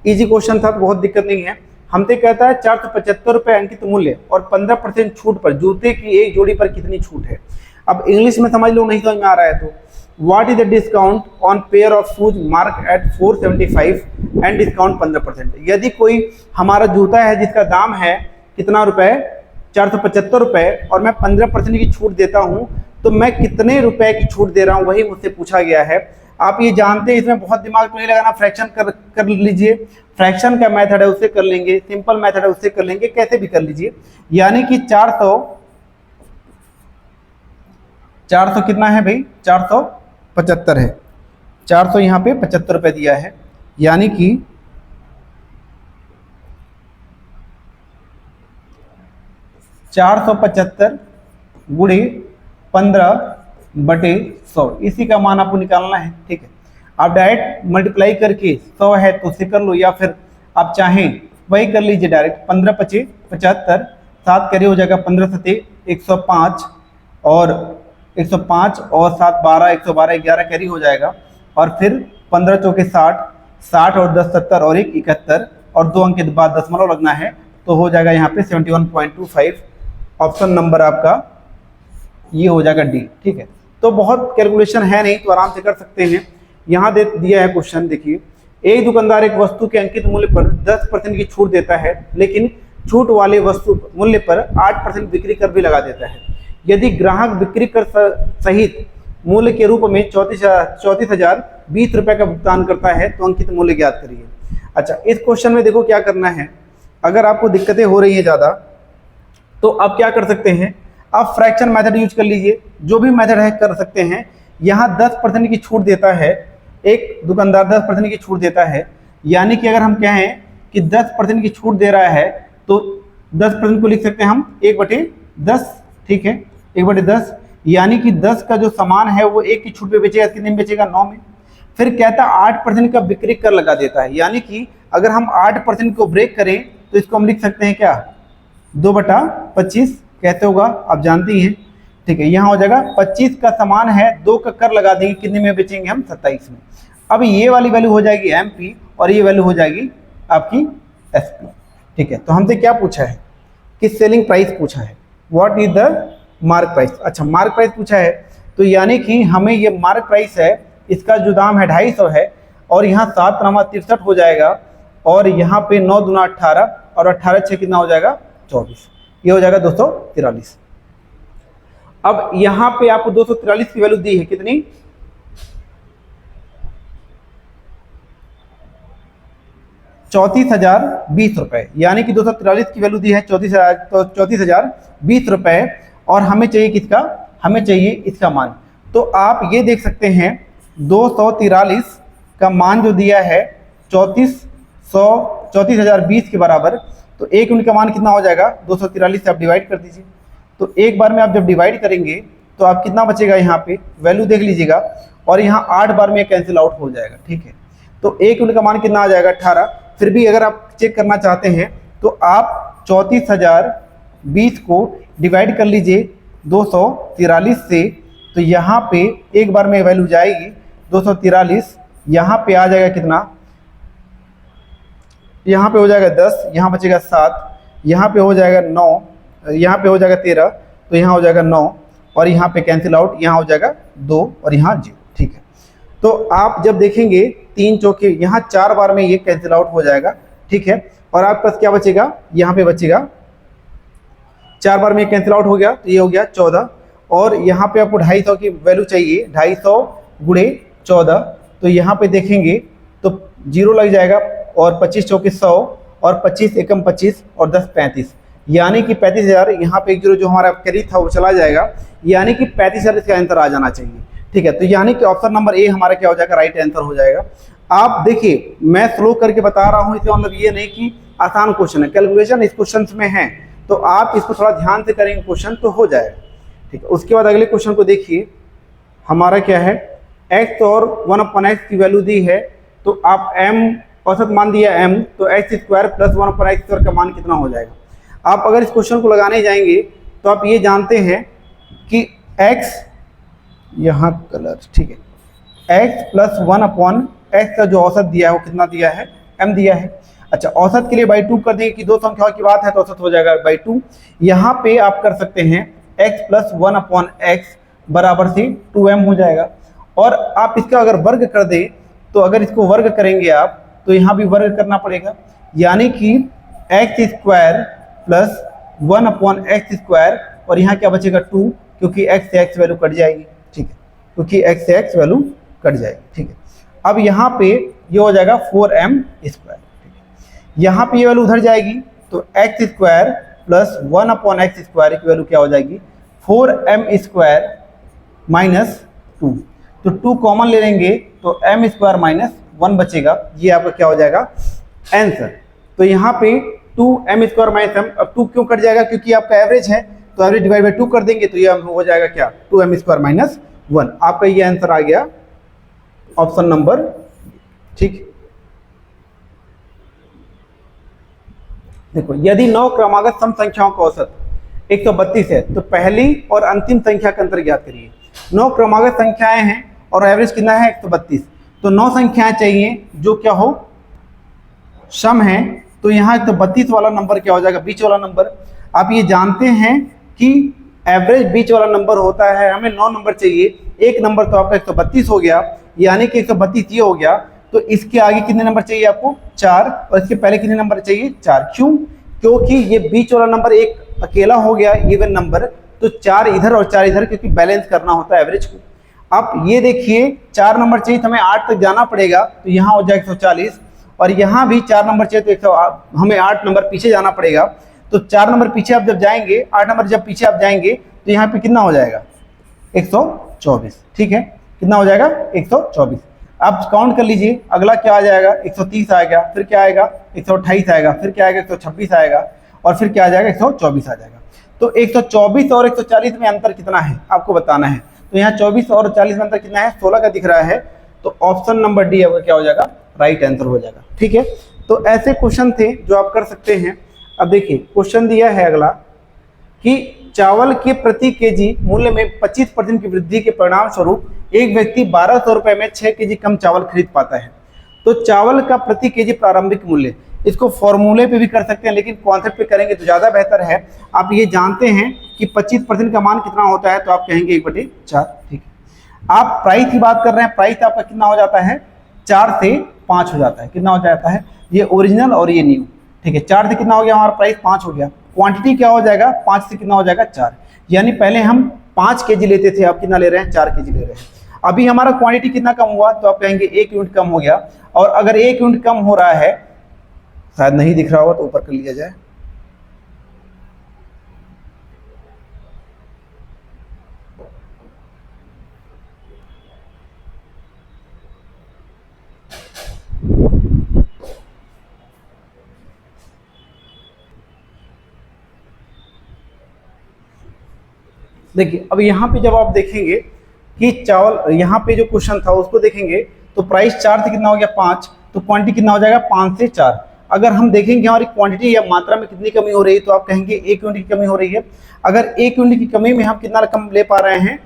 इजी क्वेश्चन था तो बहुत दिक्कत नहीं है। हमसे कहता है 475 रुपए अंकित मूल्य और 15% छूट पर जूते की एक जोड़ी पर कितनी छूट है। अब इंग्लिश में समझ लो, नहीं समझ में आ रहा है तो what is the discount on pair of shoes marked at 475 and discount 15%। यदि कोई हमारा जूता है जिसका दाम है कितना रुपए 475 रुपए और मैं 15% की छूट देता हूं तो मैं कितने रुपए की छूट दे रहा हूं, वही मुझसे पूछा गया है। आप ये जानते हैं, इसमें बहुत दिमाग तो नहीं लगाना, फ्रैक्शन कर लीजिए, फ्रैक्शन का मेथड है उससे कर लेंगे, सिंपल मेथड है उससे कर लेंगे, कैसे भी कर लीजिए। यानी कि 400 कितना है भाई 475 है, 400 यहाँ पे 75 रुपए दिया है, यानी कि 475 गुणे 15/100, इसी का मान आपको निकालना है, ठीक है। आप डायरेक्ट मल्टीप्लाई करके 100 है तो उससे कर लो, या फिर आप चाहें वही कर लीजिए डायरेक्ट। 15×5 75, 7 कैरी हो जाएगा, 15 सत्ते 105 और 105 और 7 12, 112, 11 कैरी हो जाएगा, और फिर 15 चौके 60, 60 और 10 70 और 1 71 और 2 अंक के बाद दशमलव लगना है तो हो जाएगा यहाँ पे 71.25। ऑप्शन नंबर आपका ये हो जाएगा डी, ठीक है। तो बहुत कैलकुलेशन है नहीं तो आराम से कर सकते हैं। यहाँ दिया है क्वेश्चन, देखिए एक दुकानदार एक वस्तु के अंकित मूल्य पर 10% की छूट देता है, लेकिन छूट वाले वस्तु मूल्य पर 8% बिक्री कर भी लगा देता है। यदि ग्राहक बिक्री कर सहित मूल्य के रूप में 34,020 रुपये का भुगतान करता है तो अंकित मूल्य ज्ञात करिए। अच्छा, इस क्वेश्चन में देखो क्या करना है। अगर आपको दिक्कतें हो रही है ज़्यादा तो आप क्या कर सकते हैं, आप फ्रैक्शन मेथड यूज कर लीजिए, जो भी मेथड है कर सकते हैं। यहाँ 10% की छूट देता है, एक दुकानदार 10% की छूट देता है, यानी कि अगर हम कहें कि 10% की छूट दे रहा है तो 10% को लिख सकते हैं हम 1/10, ठीक है, 1/10, यानी कि 10 का जो सामान है वो 1 की छूट पे बेचेगा, कितने में बेचेगा, 9 में। फिर कहता 8% का बिक्री कर लगा देता है, यानी कि अगर हम 8% को ब्रेक करें तो इसको हम लिख सकते हैं क्या, 2/25, कैसे होगा आप जानते ही हैं, ठीक है। यहाँ हो जाएगा 25 का सामान है, 2 का कर लगा देंगे, कितने में बेचेंगे हम, 27 में। अब ये वाली वैल्यू हो जाएगी MP और ये वैल्यू हो जाएगी आपकी SP, ठीक है। तो हमसे क्या पूछा है कि सेलिंग प्राइस पूछा है, what is the mark price. अच्छा, मार्क प्राइस पूछा है तो यानी कि हमें ये मार्क प्राइस है, इसका जो दाम है 250 है और यहाँ 7×63 हो जाएगा और यहाँ पे 9 दूना 18 और 18×6 कितना हो जाएगा, 24, ये हो जाएगा 243। अब यहाँ पे आपको 243 की वैल्यू दी है कितनी, 34,020 रुपए, यानी कि 243 की वैल्यू दी है 34,020 रुपए और हमें चाहिए किसका, हमें चाहिए इसका मान। तो आप ये देख सकते हैं 243 का मान जो दिया है 34,020 के बराबर, तो एक यूनिट का मान कितना हो जाएगा, 243 से आप डिवाइड कर दीजिए। तो एक बार में आप जब डिवाइड करेंगे तो आप कितना बचेगा, यहाँ पे वैल्यू देख लीजिएगा और यहाँ 8 बार में कैंसिल आउट हो जाएगा, ठीक है। तो एक यूनिट का मान कितना आ जाएगा, 18। फिर भी अगर आप चेक करना चाहते हैं तो आप 34,020 को डिवाइड कर लीजिए 243 से, तो यहाँ पे एक बार में वैल्यू जाएगी 243, यहाँ पे आ जाएगा कितना, यहाँ पे हो जाएगा 10, यहाँ बचेगा 7, यहाँ पे हो जाएगा 9, यहाँ पे हो जाएगा 13, तो यहाँ हो जाएगा 9 और यहाँ पे कैंसिल आउट, यहाँ हो जाएगा 2 और यहाँ 0, ठीक है। तो आप जब देखेंगे 3 चौके, यहाँ 4 बार में ये कैंसिल आउट हो जाएगा, ठीक है। और आपके पास क्या बचेगा, यहाँ पे बचेगा 4 बार में कैंसिल आउट हो गया तो ये हो गया 14 और यहाँ पे आपको 250 की वैल्यू चाहिए, 250 गुणे 14, तो यहाँ पे देखेंगे तो 0 लग जाएगा और 25 चौके 100 और 25 एकम 25 और 10 35, यानी कि 35,000, यहाँ पे 1 0 जो हमारा कैरी था वो चला जाएगा, यानी कि 35,000 इसका आंसर आ जाना चाहिए, ठीक है। तो यानी कि ऑप्शन नंबर ए हमारा क्या हो जाएगा, राइट आंसर हो जाएगा। आप देखिए मैं स्लो करके बता रहा हूँ, इसका मतलब ये नहीं कि आसान क्वेश्चन है, कैलकुलेशन इस क्वेश्चन में है, तो आप इसको थोड़ा ध्यान से करेंगे क्वेश्चन तो हो जाएगा, ठीक है। उसके बाद अगले क्वेश्चन को देखिए, हमारा क्या है, x और 1/x की वैल्यू दी है, तो आप m औसत मान दिया m, तो x² + 1/x² का मान कितना हो जाएगा। आप अगर इस क्वेश्चन को लगाने जाएंगे तो आप ये जानते हैं कि x, यहाँ कलर, ठीक है, x + 1/x का जो औसत दिया है वो कितना दिया है, m दिया है। अच्छा, औसत के लिए बाई 2 कर देंगे कि दो संख्याओं की बात है तो औसत हो जाएगा बाई 2। यहाँ पे आप कर सकते हैं x + 1/x बराबर से 2m हो जाएगा और आप इसका अगर वर्ग कर दें तो अगर इसको वर्ग करेंगे आप तो यहाँ भी वर्ग करना पड़ेगा, यानी कि x² + 1/x² और यहाँ क्या बचेगा 2, क्योंकि x से x वैल्यू कट जाएगी, ठीक है, क्योंकि x से x वैल्यू कट जाएगी, ठीक है। अब यहाँ पे ये हो जाएगा 4m², ठीक है। यहाँ पे ये वैल्यू उधर जाएगी तो x² + 1/x² की वैल्यू क्या हो जाएगी, 4m² - 2, तो 2 कॉमन ले लेंगे तो m² - 1 बचेगा, ये आपका क्या हो जाएगा आंसर। तो यहाँ पे 2m² - m, अब 2 क्यों कट जाएगा, क्योंकि आपका एवरेज है, तो एवरेज डिवाइड बाई 2 कर देंगे तो ये हो जाएगा क्या, 2m² - 1, आपका ये आंसर आ गया ऑप्शन नंबर, ठीक। देखो, यदि 9 क्रमागत सम संख्याओं का औसत 132 है तो पहली और अंतिम संख्या का अंतर ज्ञात करिए। 9 क्रमागत संख्याएं हैं और एवरेज कितना है 132, तो 9 संख्याएं चाहिए जो क्या हो, सम है, तो यहाँ 132 वाला नंबर क्या हो जाएगा, बीच वाला नंबर। आप ये जानते हैं कि एवरेज बीच वाला नंबर होता है, हमें 9 नंबर चाहिए, एक नंबर तो आपका 132 हो गया, यानी कि 132 ये हो गया, तो इसके आगे कितने नंबर चाहिए आपको, 4, और इसके पहले कितने नंबर चाहिए, 4। क्यों, क्योंकि ये बीच वाला नंबर एक अकेला हो गया इवन नंबर, तो 4 इधर और 4 इधर, क्योंकि बैलेंस करना होता है एवरेज को। आप ये देखिए 4 नंबर चाहिए तो हमें 8 तक जाना पड़ेगा, तो यहाँ हो जाएगा 140, और यहाँ भी 4 नंबर चाहिए तो हमें 8 नंबर पीछे जाना पड़ेगा। तो 4 नंबर पीछे आप जब जाएंगे, 8 नंबर जब पीछे आप जाएंगे तो यहाँ पे कितना हो जाएगा 124, ठीक है, कितना हो जाएगा 124। आप काउंट कर लीजिए, अगला क्या आ जाएगा 130 आएगा, फिर क्या आएगा 128 आएगा, फिर क्या आएगा 126 आएगा, और फिर क्या आ जाएगा 124 आ जाएगा। तो 124 और 140 में अंतर कितना है आपको बताना है। तो यहाँ 24 और 40 में अंतर कितना है, 16 का दिख रहा है। तो ऑप्शन नंबर डी आपका क्या हो जाएगा, राइट आंसर हो जाएगा, ठीक है। तो ऐसे क्वेश्चन थे जो आप कर सकते हैं। अब देखिए क्वेश्चन दिया है अगला कि चावल के प्रति केजी मूल्य में 25% की वृद्धि के परिणाम स्वरूप एक व्यक्ति 1200 रुपए में 6 केजी कम चावल खरीद पाता है। तो चावल का प्रति केजी प्रारंभिक मूल्य, इसको फॉर्मूले पे भी कर सकते हैं लेकिन कॉन्सेप्ट पे करेंगे तो ज़्यादा बेहतर है। आप ये जानते हैं कि 25% का मान कितना होता है, तो आप कहेंगे 1/4, ठीक है। आप प्राइस की बात कर रहे हैं, प्राइस आपका कितना हो जाता है 4 से 5 हो जाता है, कितना हो जाता है, ये ओरिजिनल और ये न्यू, ठीक है। 4 से कितना हो गया हमारा प्राइस 5 हो गया। क्वांटिटी क्या हो जाएगा 5 से कितना हो जाएगा 4, यानी पहले हम 5 केजी लेते थे, अब कितना ले रहे हैं 4 केजी ले रहे हैं। अभी हमारा क्वांटिटी कितना कम हुआ, तो आप कहेंगे 1 यूनिट कम हो गया। और अगर 1 यूनिट कम हो रहा है, शायद नहीं दिख रहा होगा तो ऊपर कर लिया जाए, देखिए अब यहाँ पे जब आप देखेंगे कि चावल, यहाँ पे जो क्वेश्चन था उसको देखेंगे तो प्राइस 4 से कितना हो गया 5, तो क्वांटिटी कितना हो जाएगा 5 से 4। अगर हम देखेंगे हमारी क्वांटिटी या मात्रा में कितनी कमी हो रही है, तो आप कहेंगे 1 यूनिट की कमी हो रही है। अगर 1 यूनिट की कमी में हम कितना कम ले पा रहे हैं,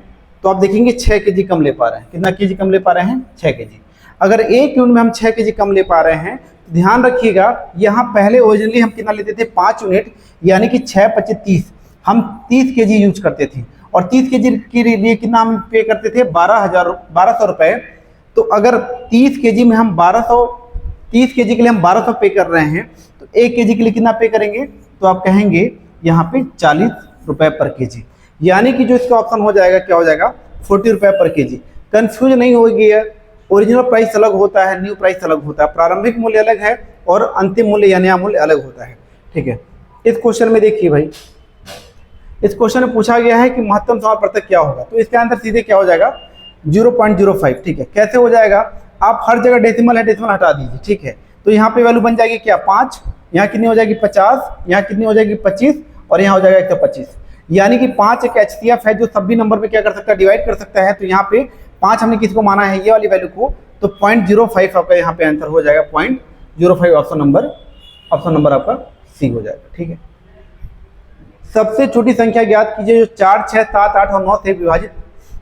तो आप देखेंगे 6 केजी कम ले पा रहे हैं। कितना केजी कम ले पा रहे हैं 6 केजी। अगर 1 यूनिट में हम 6 केजी कम ले पा रहे हैं, तो ध्यान रखिएगा यहाँ पहले ओरिजिनली हम कितना लेते थे 5 यूनिट, यानी कि 6 25 30, हम 30 केजी यूज करते थे और 30 केजी के लिए कितना हम पे करते थे 1200 रुपए। तो अगर 30 केजी में हम 30 केजी के लिए हम 1200 पे कर रहे हैं, तो 1 केजी के लिए कितना पे करेंगे, तो आप कहेंगे यहाँ पे 40 रुपए पर केजी, यानी कि जो इसका ऑप्शन हो जाएगा क्या हो जाएगा 40 रुपए पर केजी। कंफ्यूज नहीं होगी, ओरिजिनल प्राइस अलग होता है, न्यू प्राइस अलग होता है, प्रारंभिक मूल्य अलग है और अंतिम मूल्य या नया मूल्य अलग होता है, ठीक है। इस क्वेश्चन में देखिए भाई, इस क्वेश्चन में पूछा गया है कि महत्तम समापवर्तक क्या होगा, तो इसका आंसर सीधे क्या हो जाएगा 0.05, ठीक है। कैसे हो जाएगा, आप हर जगह डेसिमल है, डेसिमल हटा दीजिए, ठीक है। तो यहाँ पे वैल्यू बन जाएगी क्या 5, यहाँ कितनी हो जाएगी 50, यहाँ कितनी हो जाएगी 25 और यहाँ हो जाएगा 125, यानी कि 5 एक एचसीएफ है जो सभी नंबर में क्या कर सकता है डिवाइड कर सकता है। तो यहाँ पे 5 हमने किसको माना है, ये वाली वैल्यू को, तो 0.05 आपका यहाँ पे आंसर हो जाएगा 0.05, ऑप्शन नंबर आपका सी हो जाएगा, ठीक है। सबसे छोटी संख्या ज्ञात कीजिए जो 4, 6, 7, 8 और 9 से विभाजित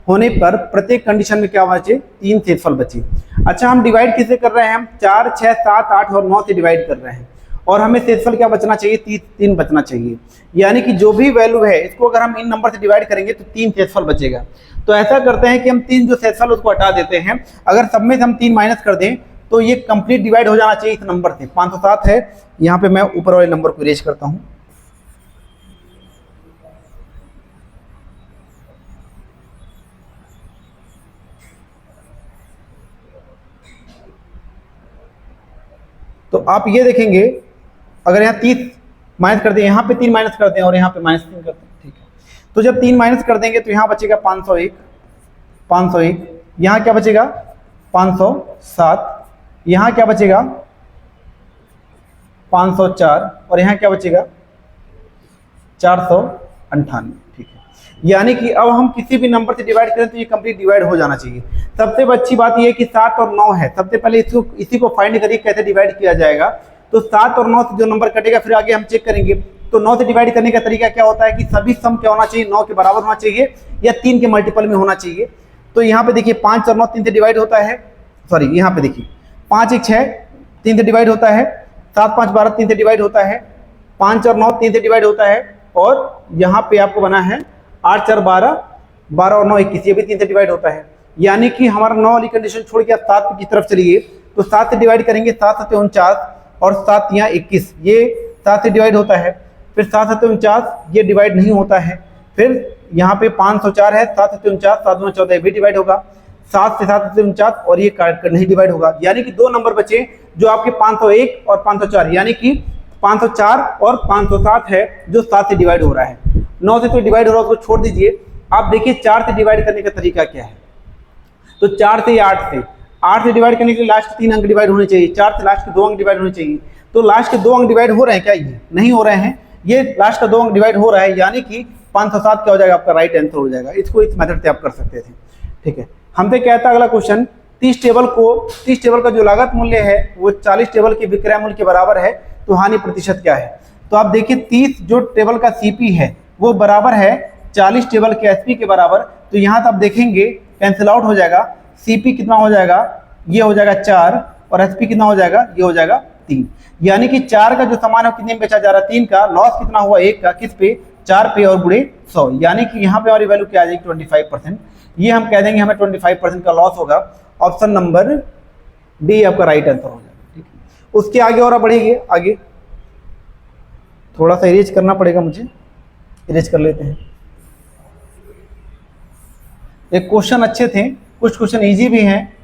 होने पर प्रत्येक कंडीशन में क्या बचे 3 क्षेत्रफल बचे। अच्छा, हम डिवाइड किससे कर रहे हैं, हम 4, 6, 7, 8 और 9 से डिवाइड कर रहे हैं और हमें क्षेत्रफल क्या बचना चाहिए 3 बचना चाहिए, यानी कि जो भी वैल्यू है इसको अगर हम इन नंबर से डिवाइड करेंगे तो 3 क्षेत्रफल बचेगा। तो ऐसा करते हैं कि हम 3 जो क्षेत्रफल उसको हटा देते हैं, अगर सब में से हम 3 माइनस कर दें तो ये कंप्लीट डिवाइड हो जाना चाहिए इस नंबर से। 507 है, यहाँ पे मैं ऊपर वाले नंबर को इरेज करता हूँ। तो आप ये देखेंगे अगर यहाँ 30 माइनस कर दें, यहाँ पे 3 माइनस कर दें और यहाँ पे -3 करते हैं, ठीक है। तो जब 3 माइनस कर देंगे तो यहाँ बचेगा 501, यहाँ क्या बचेगा 507, यहाँ क्या बचेगा 504 और यहाँ क्या बचेगा 498, ठीक है। यानी कि अब हम किसी भी नंबर से डिवाइड करें तो ये कंप्लीट डिवाइड हो जाना चाहिए। सबसे अच्छी बात ये है कि 7 और 9 है, सबसे पहले इसी को फाइंड करिए कैसे डिवाइड किया जाएगा। तो 7 और 9 से जो नंबर कटेगा फिर आगे हम चेक करेंगे। तो 9 से डिवाइड करने का तरीका क्या होता है कि सभी सम क्या होना चाहिए 9 के बराबर होना चाहिए या 3 के मल्टीपल में होना चाहिए। तो यहाँ पे देखिए 5 और 9 3 से डिवाइड होता है, सॉरी यहाँ पे देखिए 5 1 6 3 से डिवाइड होता है, 7 5 12 3 से डिवाइड होता है, 5 और 9 3 से डिवाइड होता है और यहाँ पे आपको बना है 8 4 12, 12 और 9 21, ये भी 3 से डिवाइड होता है। यानी कि हमारा 9 वाली कंडीशन छोड़ के आप 7 की तरफ चलिए तो 7 से डिवाइड करेंगे, 7 7 49 और 7 यहाँ 21, ये 7 से डिवाइड होता है। फिर 7 7 49 ये डिवाइड नहीं होता है। फिर यहाँ पे 504 है, 7 से 49, 7 में 14 भी डिवाइड होगा, 7 से 7 से 49 और ये काट कर नहीं डिवाइड होगा, यानी कि 2 नंबर बचे जो आपके 501 और 504, यानी कि 504 और 507 है जो 7 से डिवाइड हो रहा है। 9 से तो डिवाइड हो रहा है, उसको छोड़ दीजिए। आप देखिए 4 से डिवाइड करने का तरीका क्या है। तो 4 से या 8 से डिवाइड करने के लिए लास्ट 3 अंक डिवाइड होने चाहिए, 4 से लास्ट के 2 अंक डिवाइड होने चाहिए। तो लास्ट के 2 अंक डिवाइड हो रहे हैं क्या? ये नहीं हो रहे हैं, ये लास्ट का 2 अंक डिवाइड हो रहा है, यानी कि 507 क्या हो जाएगा आपका राइट आंसर हो जाएगा। इसको इस मेथड से आप कर सकते थे, ठीक है। हमसे कहता है अगला क्वेश्चन, 30 टेबल का जो लागत मूल्य है वो 40 टेबल के विक्रय मूल्य के बराबर है, तो हानि प्रतिशत क्या है? तो आप देखिए 30 जो टेबल का सीपी है वो बराबर है 40 टेबल के एसपी के बराबर। तो यहाँ तो आप देखेंगे कैंसिल आउट हो जाएगा, सीपी कितना हो जाएगा, ये हो जाएगा 4 और एसपी कितना हो जाएगा, ये हो जाएगा 3। यानी कि 4 का जो सामान है कितने में बेचा जा रहा है, 3 का। लॉस कितना हुआ 1 का, किस पे, 4 पे और गुणे 100, यानी कि यहाँ पे हमारी वैल्यू क्या आ जाएगी 25%। ये हम कह देंगे हमें 25% का लॉस होगा। ऑप्शन नंबर डी आपका राइट आंसर हो जाएगा, ठीक है। उसके आगे और बढ़ेंगे, आगे थोड़ा सा इरेज करना पड़ेगा मुझे, इरेज कर लेते हैं। एक क्वेश्चन अच्छे थे, कुछ क्वेश्चन इजी भी हैं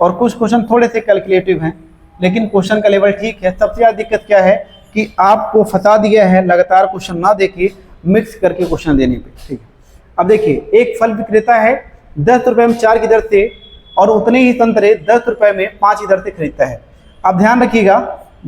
और कुछ क्वेश्चन थोड़े से कैलकुलेटिव हैं, लेकिन क्वेश्चन का लेवल ठीक है। सबसे ज़्यादा दिक्कत क्या है कि आपको फंसा दिया है लगातार क्वेश्चन ना देके मिक्स करके क्वेश्चन देने पे, ठीक है। अब देखिए एक फल विक्रेता है 10 रुपये में 4 की दर से और उतने ही संतरे 10 रुपये में 5 की दर से खरीदता है। अब ध्यान रखिएगा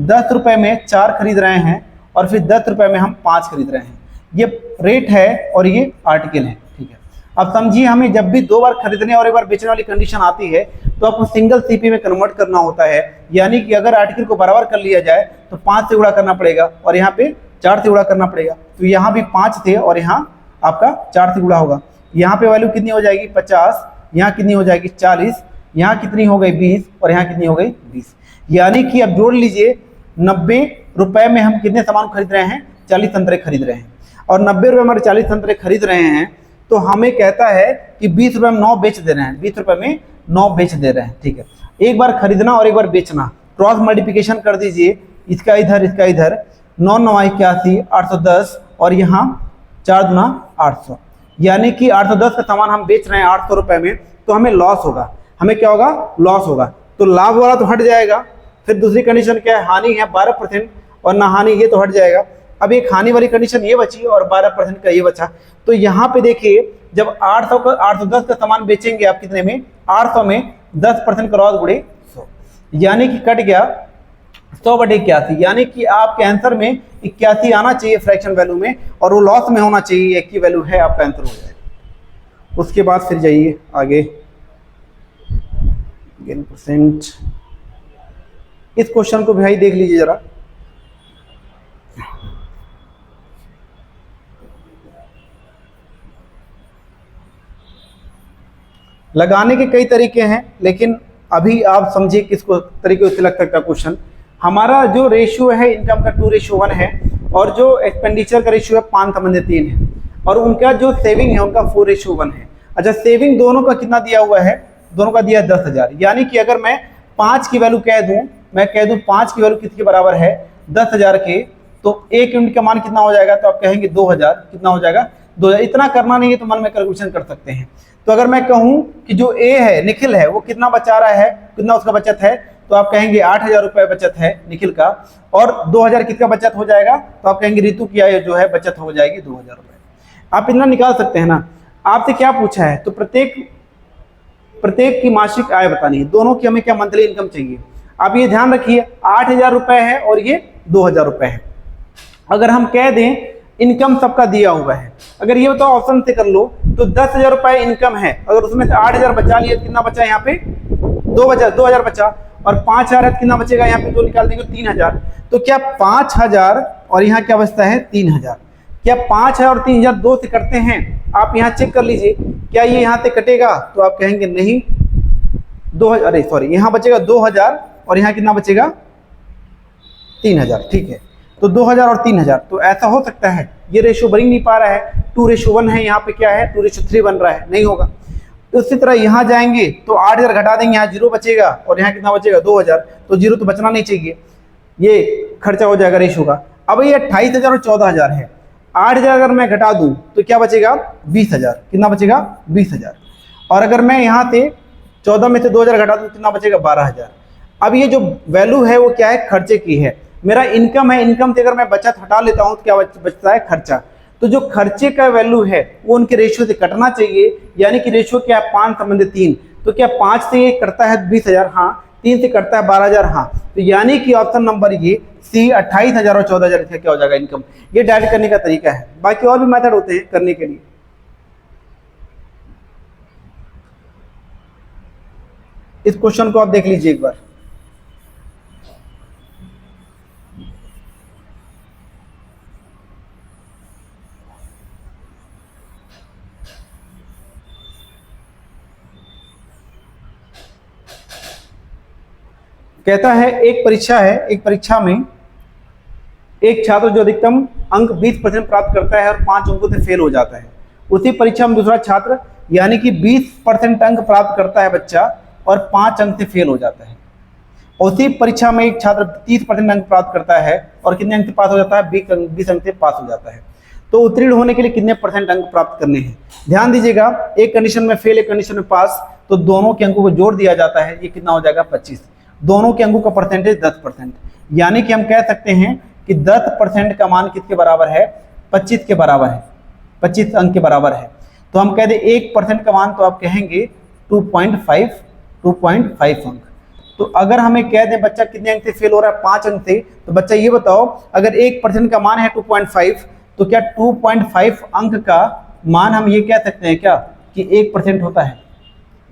10 रुपये में 4 खरीद रहे हैं और फिर 10 रुपये में हम 5 खरीद रहे हैं, ये रेट है और ये आर्टिकल है, ठीक है। अब समझिए हमें जब भी 2 बार खरीदने और 1 बार बेचने वाली कंडीशन आती है तो आपको सिंगल सीपी में कन्वर्ट करना होता है, यानी कि अगर आर्टिकल को बराबर कर लिया जाए तो 5 से गुणा करना पड़ेगा और यहाँ पे 4 से गुणा करना पड़ेगा। तो यहाँ भी 5 थे और यहाँ आपका 4 से गुणा होगा। यहाँ पे वैल्यू कितनी हो जाएगी 50, यहाँ कितनी हो जाएगी 40, यहाँ कितनी हो गई 20 और यहाँ कितनी हो गई 20, यानी कि अब जोड़ लीजिए 90 रुपए में हम कितने सामान खरीद रहे हैं, 40 संतरे खरीद रहे हैं। और 90 रुपए में 40 संतरे खरीद रहे हैं तो हमें कहता है कि 20 रुपए में 9 बेच दे रहे हैं, 20 रुपए में 9 बेच दे रहे हैं, ठीक है। एक बार खरीदना और एक बार बेचना, क्रॉस मल्टीप्लिकेशन कर दीजिए, इसका इधर इसका इधर, 9 9 81 810 और यहाँ 4 दूना 800, यानी कि 810 का सामान हम बेच रहे हैं 800 रुपए में, तो हमें लॉस होगा। हमें क्या होगा, लॉस होगा। तो लाभ वाला तो हट जाएगा। फिर दूसरी कंडीशन क्या है, हानि है 12% और ना हानि, ये तो हट जाएगा। अब एक हानि वाली कंडीशन ये बची और 12% का ये बचा। तो यहाँ पे देखिए जब 810 का सामान बेचेंगे आप कितने में, 800 में 10% का लॉस गुणे 100, यानी कि कट गया 100/81, यानी कि आपके आंसर में 81 आना चाहिए फ्रैक्शन वैल्यू में और वो लॉस में होना चाहिए, 1 की वैल्यू है, आपका आंसर हो जाएगा। उसके बाद फिर जाइए आगे, गेन परसेंट। इस क्वेश्चन को भाई देख लीजिए जरा, लगाने के कई तरीके हैं, लेकिन अभी आप समझिए किसको तरीके से लग सकता है क्वेश्चन। हमारा जो रेशियो है इनकम का 2:1 है और जो एक्सपेंडिचर का रेशियो है 5:3 है और उनका जो सेविंग है उनका 4:1 है। अच्छा, सेविंग दोनों का कितना दिया हुआ है, दोनों का दिया 10,000, यानी कि अगर मैं 5 की वैल्यू कह दूं, मैं कह दूं 5 की वैल्यू किसके बराबर है, 10,000 के, तो 1 यूनिट का मान कितना हो जाएगा, तो आप कहेंगे 2000, कितना हो जाएगा 2000। इतना करना नहीं है तो मन में कैलकुलेशन कर सकते हैं। तो अगर मैं कहूं कि जो ए है, निखिल है, वो कितना बचा रहा है, कितना उसका बचत है, तो आप कहेंगे 8,000 रुपये बचत है निखिल का, और 2000 किसका बचत हो जाएगा, तो आप कहेंगे रितु की जो है बचत हो जाएगी 2000 रुपये। आप इतना निकाल सकते हैं ना। आपसे क्या पूछा है, तो प्रत्येक की मासिक आय बतानी है, दोनों की हमें क्या मंथली इनकम चाहिए। आप ये ध्यान रखिए 8,000 रुपये है और ये 2000 रुपये है। अगर हम कह दें इनकम सबका दिया हुआ है, अगर ये बताओ ऑप्शन से कर लो, तो 10,000 रुपये इनकम है, अगर उसमें से 8,000 बचा लिया, कितना बचा यहाँ पे 2000 बचा, और 5,000 है, कितना बचेगा यहाँ पे, 2 निकाल देंगे 3,000। तो क्या 5,000 और यहाँ क्या बचता है 3,000, क्या 5,000 और 3,000 2 से कटते हैं? आप यहाँ चेक कर लीजिए, क्या ये यहाँ से कटेगा, तो आप कहेंगे नहीं, 2000, अरे सॉरी, यहाँ बचेगा 2000 और यहाँ कितना बचेगा 3,000, ठीक है। तो 2000 और 3,000, तो ऐसा हो सकता है ये रेशियो बन नहीं पा रहा है, 2:1 है, यहाँ पे क्या है 2:3 बन रहा है, नहीं होगा। तो उसी तरह यहाँ जाएंगे तो 8,000 घटा देंगे, यहाँ 0 बचेगा और यहाँ कितना बचेगा 2000, तो 0 तो बचना नहीं चाहिए, ये खर्चा हो जाएगा रेशियो का। अब ये 28,000 और 14,000 है। 8,000 अगर मैं घटा दूं तो क्या बचेगा 20,000। कितना बचेगा 20,000। और अगर मैं यहाँ से 14 में से 2,000 घटा दूं कितना बचेगा 12,000। अब ये जो वैल्यू है वो क्या है, खर्चे की है। मेरा इनकम है, इनकम से अगर मैं बचत हटा लेता हूं तो क्या बचता है, खर्चा। तो जो खर्चे का वैल्यू है वो उनके रेशियो से कटना चाहिए, यानी कि रेशियो क्या है 5:3। तो क्या 5 से ये करता है 20,000, हाँ। 3 से करता है 12,000, हाँ। तो यानी कि ऑप्शन नंबर ये सी 28,000 और 14,000 इसका क्या हो जाएगा, इनकम। ये डायरेक्ट करने का तरीका है। बाकी और भी मेथड होते हैं करने के लिए। इस क्वेश्चन को आप देख लीजिए एक बार। कहता है एक परीक्षा में एक छात्र जो अधिकतम अंक 20% प्राप्त करता है और 5 अंकों से फेल हो जाता है, उसी परीक्षा में दूसरा छात्र यानी कि 20% अंक प्राप्त करता है बच्चा और 5 अंक से फेल हो जाता है। उसी परीक्षा में एक छात्र 30% अंक प्राप्त करता है और कितने अंक से पास हो जाता है, 20 अंक से पास हो जाता है। तो उत्तीर्ण होने के लिए कितने % अंक प्राप्त करने हैं। ध्यान दीजिएगा, एक कंडीशन में फेल, एक कंडीशन में पास, तो दोनों के अंकों को जोड़ दिया जाता है। ये कितना हो जाएगा 25। दोनों के अंकों का परसेंटेज 10%, यानी कि हम कह सकते हैं कि 10% का मान किसके बराबर है, 25 के बराबर है, 25 अंक के बराबर है। तो हम कह दें 1% का मान, तो आप कहेंगे 2.5 अंक। तो अगर हमें कह दें बच्चा कितने अंक से फेल हो रहा है, 5 अंक से, तो बच्चा ये बताओ अगर 1% का मान है 2.5, तो क्या 2.5 अंक का मान हम ये कह सकते हैं क्या कि 1% होता है।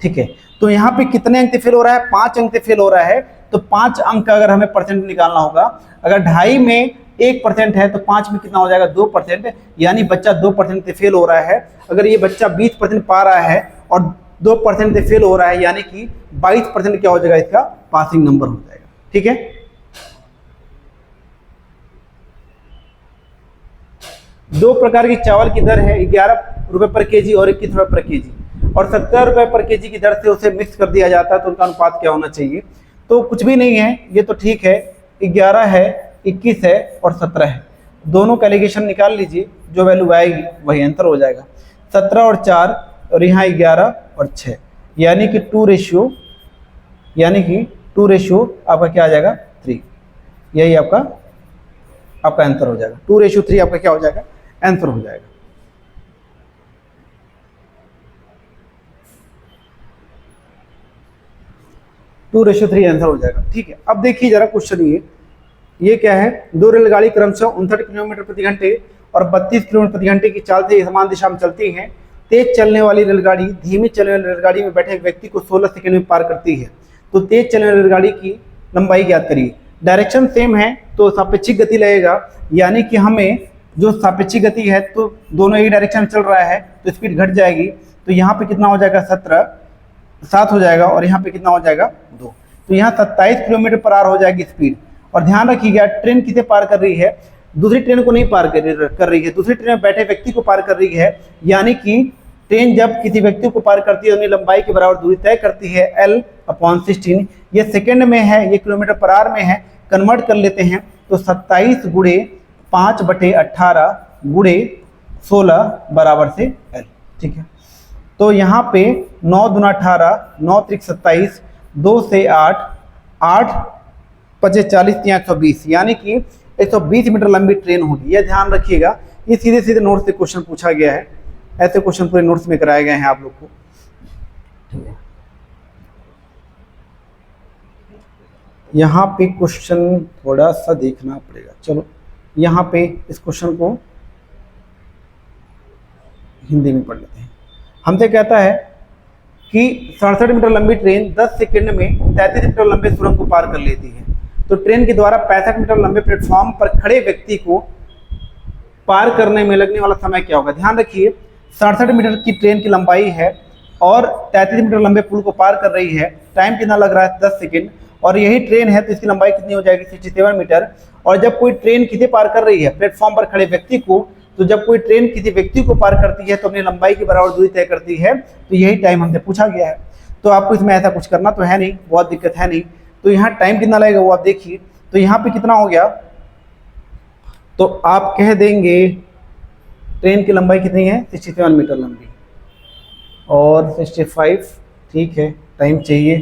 ठीक है, तो यहाँ पे कितने अंक से फेल हो रहा है, 5 अंक से फेल हो रहा है। तो 5 अंक का अगर हमें परसेंट निकालना होगा, अगर 2.5 में 1% है तो 5 में कितना हो जाएगा 2%, यानी बच्चा 2% से फेल हो रहा है। अगर ये बच्चा 20% पा रहा है और 2% से फेल हो रहा है, यानी कि 22% क्या हो जाएगा, इसका पासिंग नंबर हो जाएगा। ठीक है, दो प्रकार की चावल की दर है, 11 रुपए पर केजी और 21 रुपए पर केजी, और 70 रुपए पर केजी की दर से उसे मिक्स कर दिया जाता है। तो उनका अनुपात क्या होना चाहिए। तो कुछ भी नहीं है, ये तो ठीक है, 11 है, 21 है और 17 है। दोनों का एलिगेशन निकाल लीजिए, जो वैल्यू आएगी वही आंसर हो जाएगा। 17 और 4 और यहाँ 11 और 6, यानी कि 2 रेशियो, यानी कि 2 रेशियो आपका क्या आ जाएगा 3। यही आपका आंसर हो जाएगा। 2:3 आपका क्या हो जाएगा, आंसर हो जाएगा। टू रेशियो 3 आंसर हो जाएगा। ठीक है, अब देखिए जरा क्वेश्चन ये क्या है, दो रेलगाड़ी क्रमशः 59 किलोमीटर प्रति घंटे और 32 किलोमीटर प्रति घंटे की चाल से समान दिशा में चलती हैं। तेज चलने वाली रेलगाड़ी धीमी चलने वाली रेलगाड़ी में बैठे एक व्यक्ति को 16 सेकंड में पार करती है। तो तेज चलने वाली रेलगाड़ी की लंबाई ज्ञात करिए। डायरेक्शन सेम है तो सापेक्षिक गति लगेगा, यानी कि हमें जो सापेक्षिक गति है तो दोनों एक डायरेक्शन में चल रहा है तो स्पीड घट जाएगी। तो यहाँ पे कितना हो जाएगा 7 हो जाएगा और यहाँ पे कितना हो जाएगा 2। तो यहाँ 27 किलोमीटर पर आवर हो जाएगी स्पीड। और ध्यान रखिएगा, ट्रेन किसे पार कर रही है, दूसरी ट्रेन को नहीं पार कर रही है, दूसरी ट्रेन में बैठे व्यक्ति को पार कर रही है। यानी कि ट्रेन जब किसी व्यक्ति को पार करती है अपनी लंबाई के बराबर दूरी तय करती है L/16। ये सेकंड में है, ये किलोमीटर पर आवर में है, कन्वर्ट कर लेते हैं तो 27 गुणे 5/18 गुणे 16 बराबर से L। ठीक है, तो यहाँ पे 9 दूना 18, 9 त्रिक 27, 2 से 8, 8 5 40, 120, यानी कि 120 मीटर लंबी ट्रेन होगी। यह ध्यान रखिएगा, ये सीधे सीधे नोट्स से क्वेश्चन पूछा गया है। ऐसे क्वेश्चन पूरे नोट्स में कराए गए हैं आप लोग को। यहाँ पे क्वेश्चन थोड़ा सा देखना पड़ेगा। चलो यहाँ पे इस क्वेश्चन को हिंदी में पढ़ लेते हैं। हमसे कहता है कि 67 मीटर लंबी ट्रेन 10 सेकंड में 33 मीटर लंबे सुरंग को पार कर लेती है। तो ट्रेन के द्वारा 65 मीटर लंबे प्लेटफॉर्म पर खड़े व्यक्ति को पार करने में लगने वाला समय क्या होगा। ध्यान रखिए, 67 मीटर की ट्रेन की लंबाई है और 33 मीटर लंबे पुल को पार कर रही है। टाइम कितना लग रहा है 10 सेकंड, और यही ट्रेन है तो इसकी लंबाई कितनी हो जाएगी 67 मीटर। और जब कोई ट्रेन किसे पार कर रही है, प्लेटफॉर्म पर खड़े व्यक्ति को, तो जब कोई ट्रेन किसी व्यक्ति को पार करती है तो अपनी लंबाई के बराबर दूरी तय करती है। तो यही टाइम हमसे पूछा गया है। तो आपको इसमें ऐसा कुछ करना तो है नहीं, बहुत दिक्कत है नहीं। तो यहाँ टाइम कितना लगेगा वो आप देखिए। तो यहाँ पे कितना हो गया, तो आप कह देंगे ट्रेन की लंबाई कितनी है 67 मीटर लंबी और 65, ठीक है, टाइम चाहिए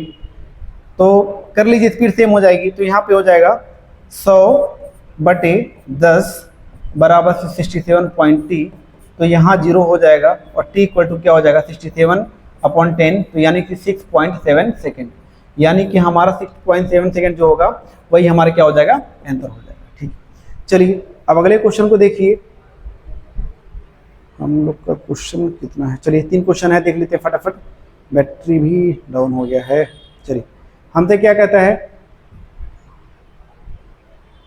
तो कर लीजिए, स्पीड सेम हो जाएगी। तो यहाँ पे हो जाएगा 100/10 बराबर से 67.t, तो यहाँ 0 हो जाएगा और t इक्वल टू क्या हो जाएगा 67/10, तो यानी कि 6.7 सेकेंड, यानी कि हमारा 6.7 सेकेंड जो होगा वही हमारा क्या हो जाएगा आंसर हो जाएगा। ठीक, चलिए अब अगले क्वेश्चन को देखिए। हम लोग का क्वेश्चन कितना है, चलिए 3 क्वेश्चन है, देख लेते हैं फटाफट, बैटरी भी डाउन हो गया है। चलिए हमसे क्या कहता है,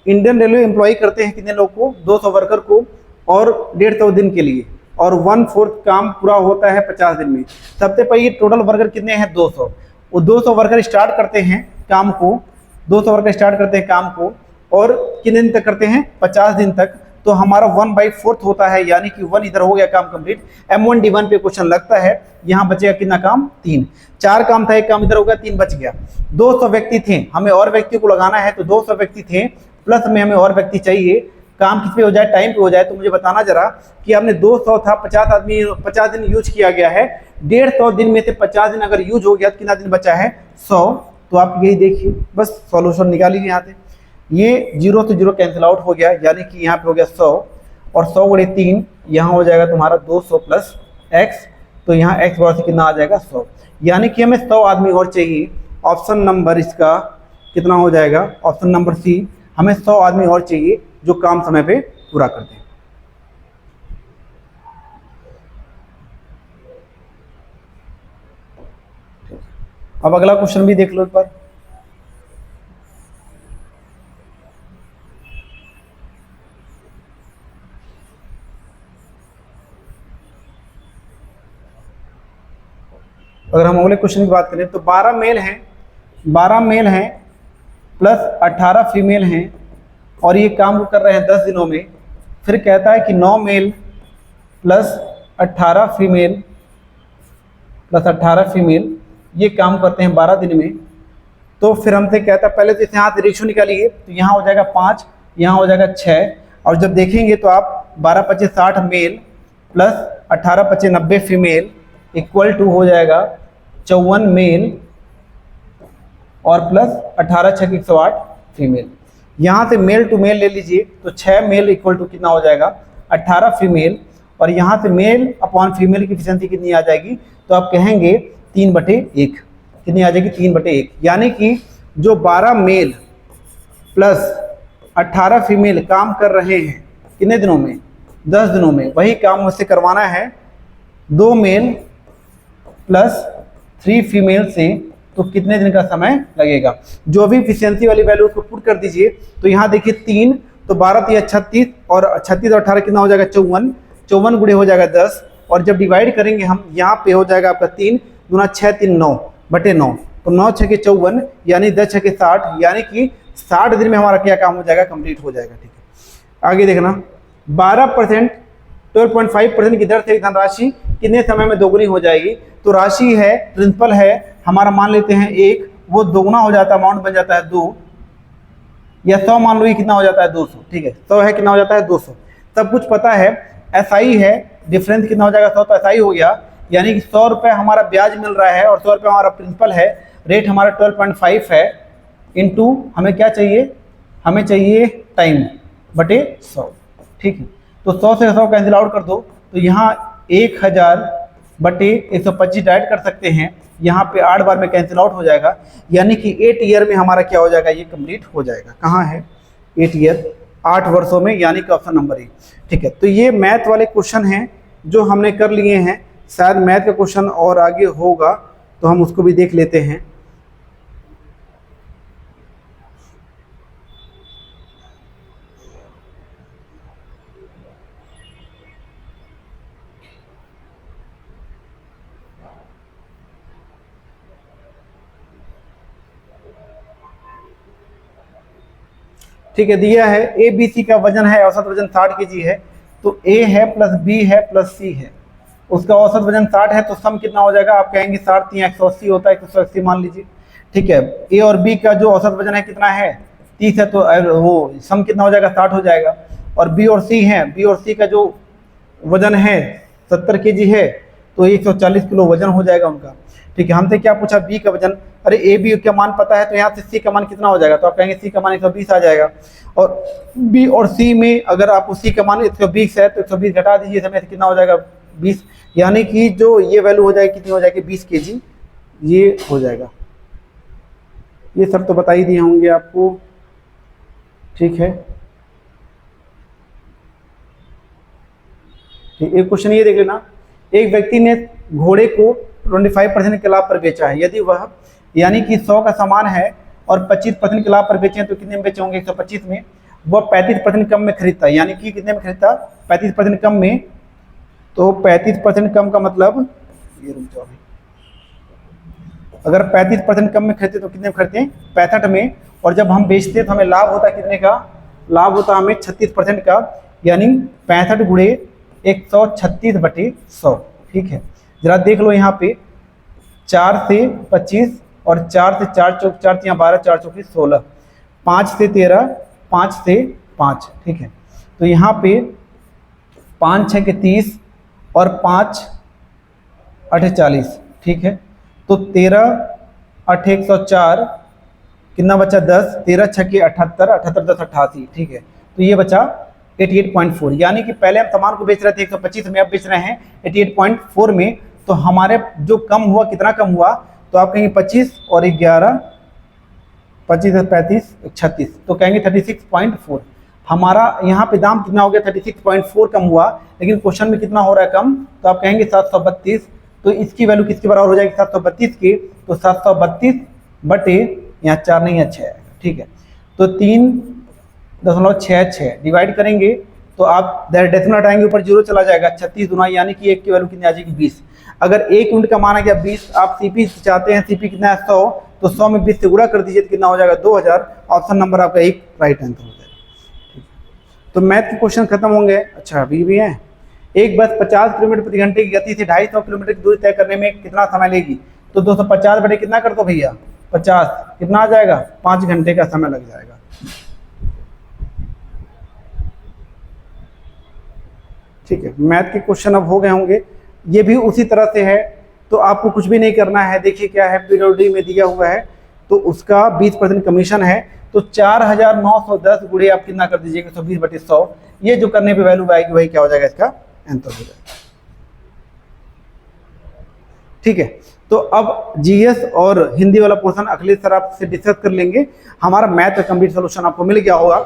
इंडियन रेलवे एम्प्लॉय करते हैं कितने लोग को 200 वर्कर को और 150 दिन के लिए और 1/4 काम पूरा होता है 50 दिन में। सबसे पहले टोटल वर्कर कितने हैं 200, वो 200 वर्कर स्टार्ट करते हैं काम को, 200 वर्कर स्टार्ट करते हैं काम को और कितने दिन तक करते हैं 50 दिन तक, तो हमारा 1/4 होता है, यानी कि 1 इधर हो गया काम कंप्लीट। M1D1 पे क्वेश्चन लगता है, यहाँ बचेगा कितना काम 3, 4 काम था, 1 काम इधर हो गया, 3 बच गया। 200 व्यक्ति थे, हमें और व्यक्ति को लगाना है, तो 200 व्यक्ति थे प्लस में हमें और व्यक्ति चाहिए, काम किस पे हो जाए टाइम पे हो जाए। तो मुझे बताना जरा कि आपने 200 था, 50 दिन यूज किया गया है, 150 दिन में से 50 दिन अगर यूज हो गया तो कितना दिन बचा है 100, तो आप यही देखिए, बस सॉल्यूशन निकालिए। यहाँ से ये 0 से 0 कैंसिल आउट हो गया, यानी कि यहाँ पे हो गया 100 और 100 × 3 यहाँ हो जाएगा तुम्हारा 200 + x, तो यहाँ x बराबर से कितना आ जाएगा 100, यानी कि हमें 100 आदमी और चाहिए। ऑप्शन नंबर इसका कितना हो जाएगा, ऑप्शन नंबर सी, हमें 100 आदमी और चाहिए जो काम समय पे पूरा कर दें। अब अगला क्वेश्चन भी देख लो एक बार। अगर हम अगले क्वेश्चन की बात करें तो 12 मेल हैं प्लस 18 फीमेल हैं और ये काम कर रहे हैं 10 दिनों में। फिर कहता है कि 9 मेल प्लस 18 फीमेल ये काम करते हैं 12 दिन में। तो फिर हमसे कहता है, पहले तो यहाँ से रेशियो निकालिए, तो यहाँ हो जाएगा 5, यहाँ हो जाएगा 6, और जब देखेंगे तो आप 12 × 25 60 male plus 18 × 25 90 female equal to हो जाएगा 54 मेल और प्लस 18 × 6 108 फीमेल। यहाँ से मेल टू मेल ले लीजिए, तो 6 मेल इक्वल टू कितना हो जाएगा 18 फीमेल, और यहाँ से मेल अपॉन फीमेल की एफिशिएंसी कितनी आ जाएगी, तो आप कहेंगे 3/1, कितनी आ जाएगी 3/1, यानी कि जो 12 मेल प्लस 18 फीमेल काम कर रहे हैं कितने दिनों में 10 दिनों में, वही काम मुझसे करवाना है 2 मेल प्लस 3 फीमेल से, तो कितने दिन का समय लगेगा। जो भी एफिशिएंसी वाली वैल्यू उसको पुट कर दीजिए, तो यहाँ देखिए 3, तो 12 × 36 और 36 और 18 कितना हो जाएगा 54, 54 गुणे हो जाएगा 10, और जब डिवाइड करेंगे हम यहाँ पे हो जाएगा आपका 3 दूना 6 3 9/9, तो 9 × 6 = 54, यानी 10 × 6 = 60, यानी कि 60 दिन में हमारा क्या काम हो जाएगा कंप्लीट हो जाएगा। ठीक है, आगे देखना 12% 12.5% की दर से धनराशि कितने समय में दोगुनी हो जाएगी। तो राशि है, प्रिंसिपल है हमारा, मान लेते हैं 1, वो दोगुना हो जाता है, अमाउंट बन जाता है 2, या 100 मान लो ये कितना हो जाता है 200, ठीक है 100 है कितना हो जाता है 200, सब कुछ पता है। SI है, डिफरेंस कितना हो जाएगा 100, तो SI हो गया, यानी कि 100 रुपये हमारा ब्याज मिल रहा है और 100 रुपये हमारा प्रिंसिपल है, रेट हमारा 12.5 है, इंटू हमें क्या चाहिए, हमें चाहिए टाइम बटे 100, ठीक है। तो 100 से 100 कैंसिल आउट कर दो, तो यहाँ 1000/125 डाइट कर सकते हैं, यहाँ पे 8 बार में कैंसिल आउट हो जाएगा, यानी कि 8 ईयर में हमारा क्या हो जाएगा, ये कंप्लीट हो जाएगा। कहाँ है 8 ईयर, 8 वर्षों में, यानी कि ऑप्शन नंबर ए। ठीक है, तो ये मैथ वाले क्वेश्चन हैं जो हमने कर लिए हैं। शायद मैथ का क्वेश्चन और आगे होगा तो हम उसको भी देख लेते हैं। ठीक है, दिया है ए बी सी का वजन है, औसत वजन 60 kg है, तो ए है प्लस बी है प्लस सी है, उसका औसत वजन 60 है, तो सम कितना हो जाएगा, आप कहेंगे 60 3 180 होता है, 180 मान लीजिए। ठीक है, ए और बी का जो औसत वजन है कितना है 30 है, तो वो सम कितना हो जाएगा 60 हो जाएगा। और बी और सी है, बी और सी का जो वजन है 70 kg है तो 140 किलो वजन हो जाएगा उनका। ठीक है, हमसे क्या पूछा बी का वजन, अरे ए बी का मान पता है तो यहाँ से सी का मान कितना हो जाएगा, तो आप कहेंगे सी का मान 120 आ जाएगा। और बी और सी में अगर आपको सी का मान 120 है तो 120 घटा दीजिए, समय से कितना हो जाएगा 20, यानी कि जो ये वैल्यू हो जाएगी कितनी हो जाएगी 20 kg ये हो जाएगा। ये सब तो बता ही दिए होंगे आपको। ठीक है, एक क्वेश्चन ये देख लेना, एक व्यक्ति ने घोड़े को 25% के लाभ पर बेचा है, यदि वह यानी कि 100 का सामान है और 25% के लाभ पर बेचे हैं तो कितने में बेचे होंगे 125 में। वह 35% कम में खरीदता है, यानी कि कितने में खरीदता 35% कम में, तो 35% कम का मतलब ये रुक जाओ, अगर 35% कम में खरीदते तो कितने में खरीदते हैं 65 में, और जब हम बेचते तो हमें लाभ होता है कितने का, लाभ होता है हमें 36% का, यानी 65 गुणे 136/100। ठीक है, जरा देख लो यहाँ पे 4 से 25 और 4 से 4 चौक 4 यहाँ 12 4 चौकी 16, 5 से 13 5 से 5। ठीक है, तो यहाँ पे 5 6 के 30 और 5 8 40। ठीक है, तो 13 8 104 कितना बचा 10, 13 6 के 78 78 10 88। ठीक है, तो ये बचा 88.4, यानी कि पहले हम सामान को बेच रहे थे 125 में, अब बेच रहे हैं 88.4 में। तो हमारे जो कम हुआ कितना कम हुआ, तो आप कहेंगे 25 और 11 25 35 36, तो कहेंगे 36.4। हमारा यहाँ पे दाम कितना हो गया 36.4 कम हुआ, लेकिन क्वेश्चन में कितना हो रहा है कम, तो आप कहेंगे 732। तो इसकी वैल्यू किसके बराबर हो जाएगी 732 की, तो 732 बटे यहाँ 4 नहीं है 6। ठीक है, तो 3.66 डिवाइड करेंगे तो आप डेसिमल हटाएंगे ऊपर 0 चला जाएगा, 36 गुना यानी कि 1 की वैल्यू कितनी आ जाएगी 20। अगर 1 यूनिट का मान आ गया 20, आप सीपी चाहते हैं, सीपी कितना है 100, तो 100 में 20 से गुणा कर दीजिए तो कितना हो जाएगा 2000। ऑप्शन नंबर आपका 1 राइट आंसर हो जाएगा। तो मैथ के क्वेश्चन खत्म होंगे। अच्छा अभी भी हैं, एक बस 50 किलोमीटर प्रति घंटे की गति से 250 किलोमीटर की दूरी तय करने में कितना समय लेगी, तो 250 बटे कितना कर दो भैया 50, कितना आ जाएगा 5 घंटे का समय लग जाएगा। ठीक है, मैथ के क्वेश्चन अब हो गए होंगे, ये भी उसी तरह से है, तो आपको कुछ भी नहीं करना है। देखिए क्या है, पीरियोडिक में दिया हुआ है तो उसका 20% कमीशन है, तो 4910 गुणे आप कितना कर दीजिएगा 120/100, ये जो करने पे वैल्यू आएगी वही क्या हो जाएगा इसका आंसर हो जाएगा। ठीक है, तो अब जीएस और हिंदी वाला पोर्शन अखिलेश सर आपसे डिस्कस कर लेंगे। हमारा मैथ का कंप्लीट सोल्यूशन आपको मिल गया होगा।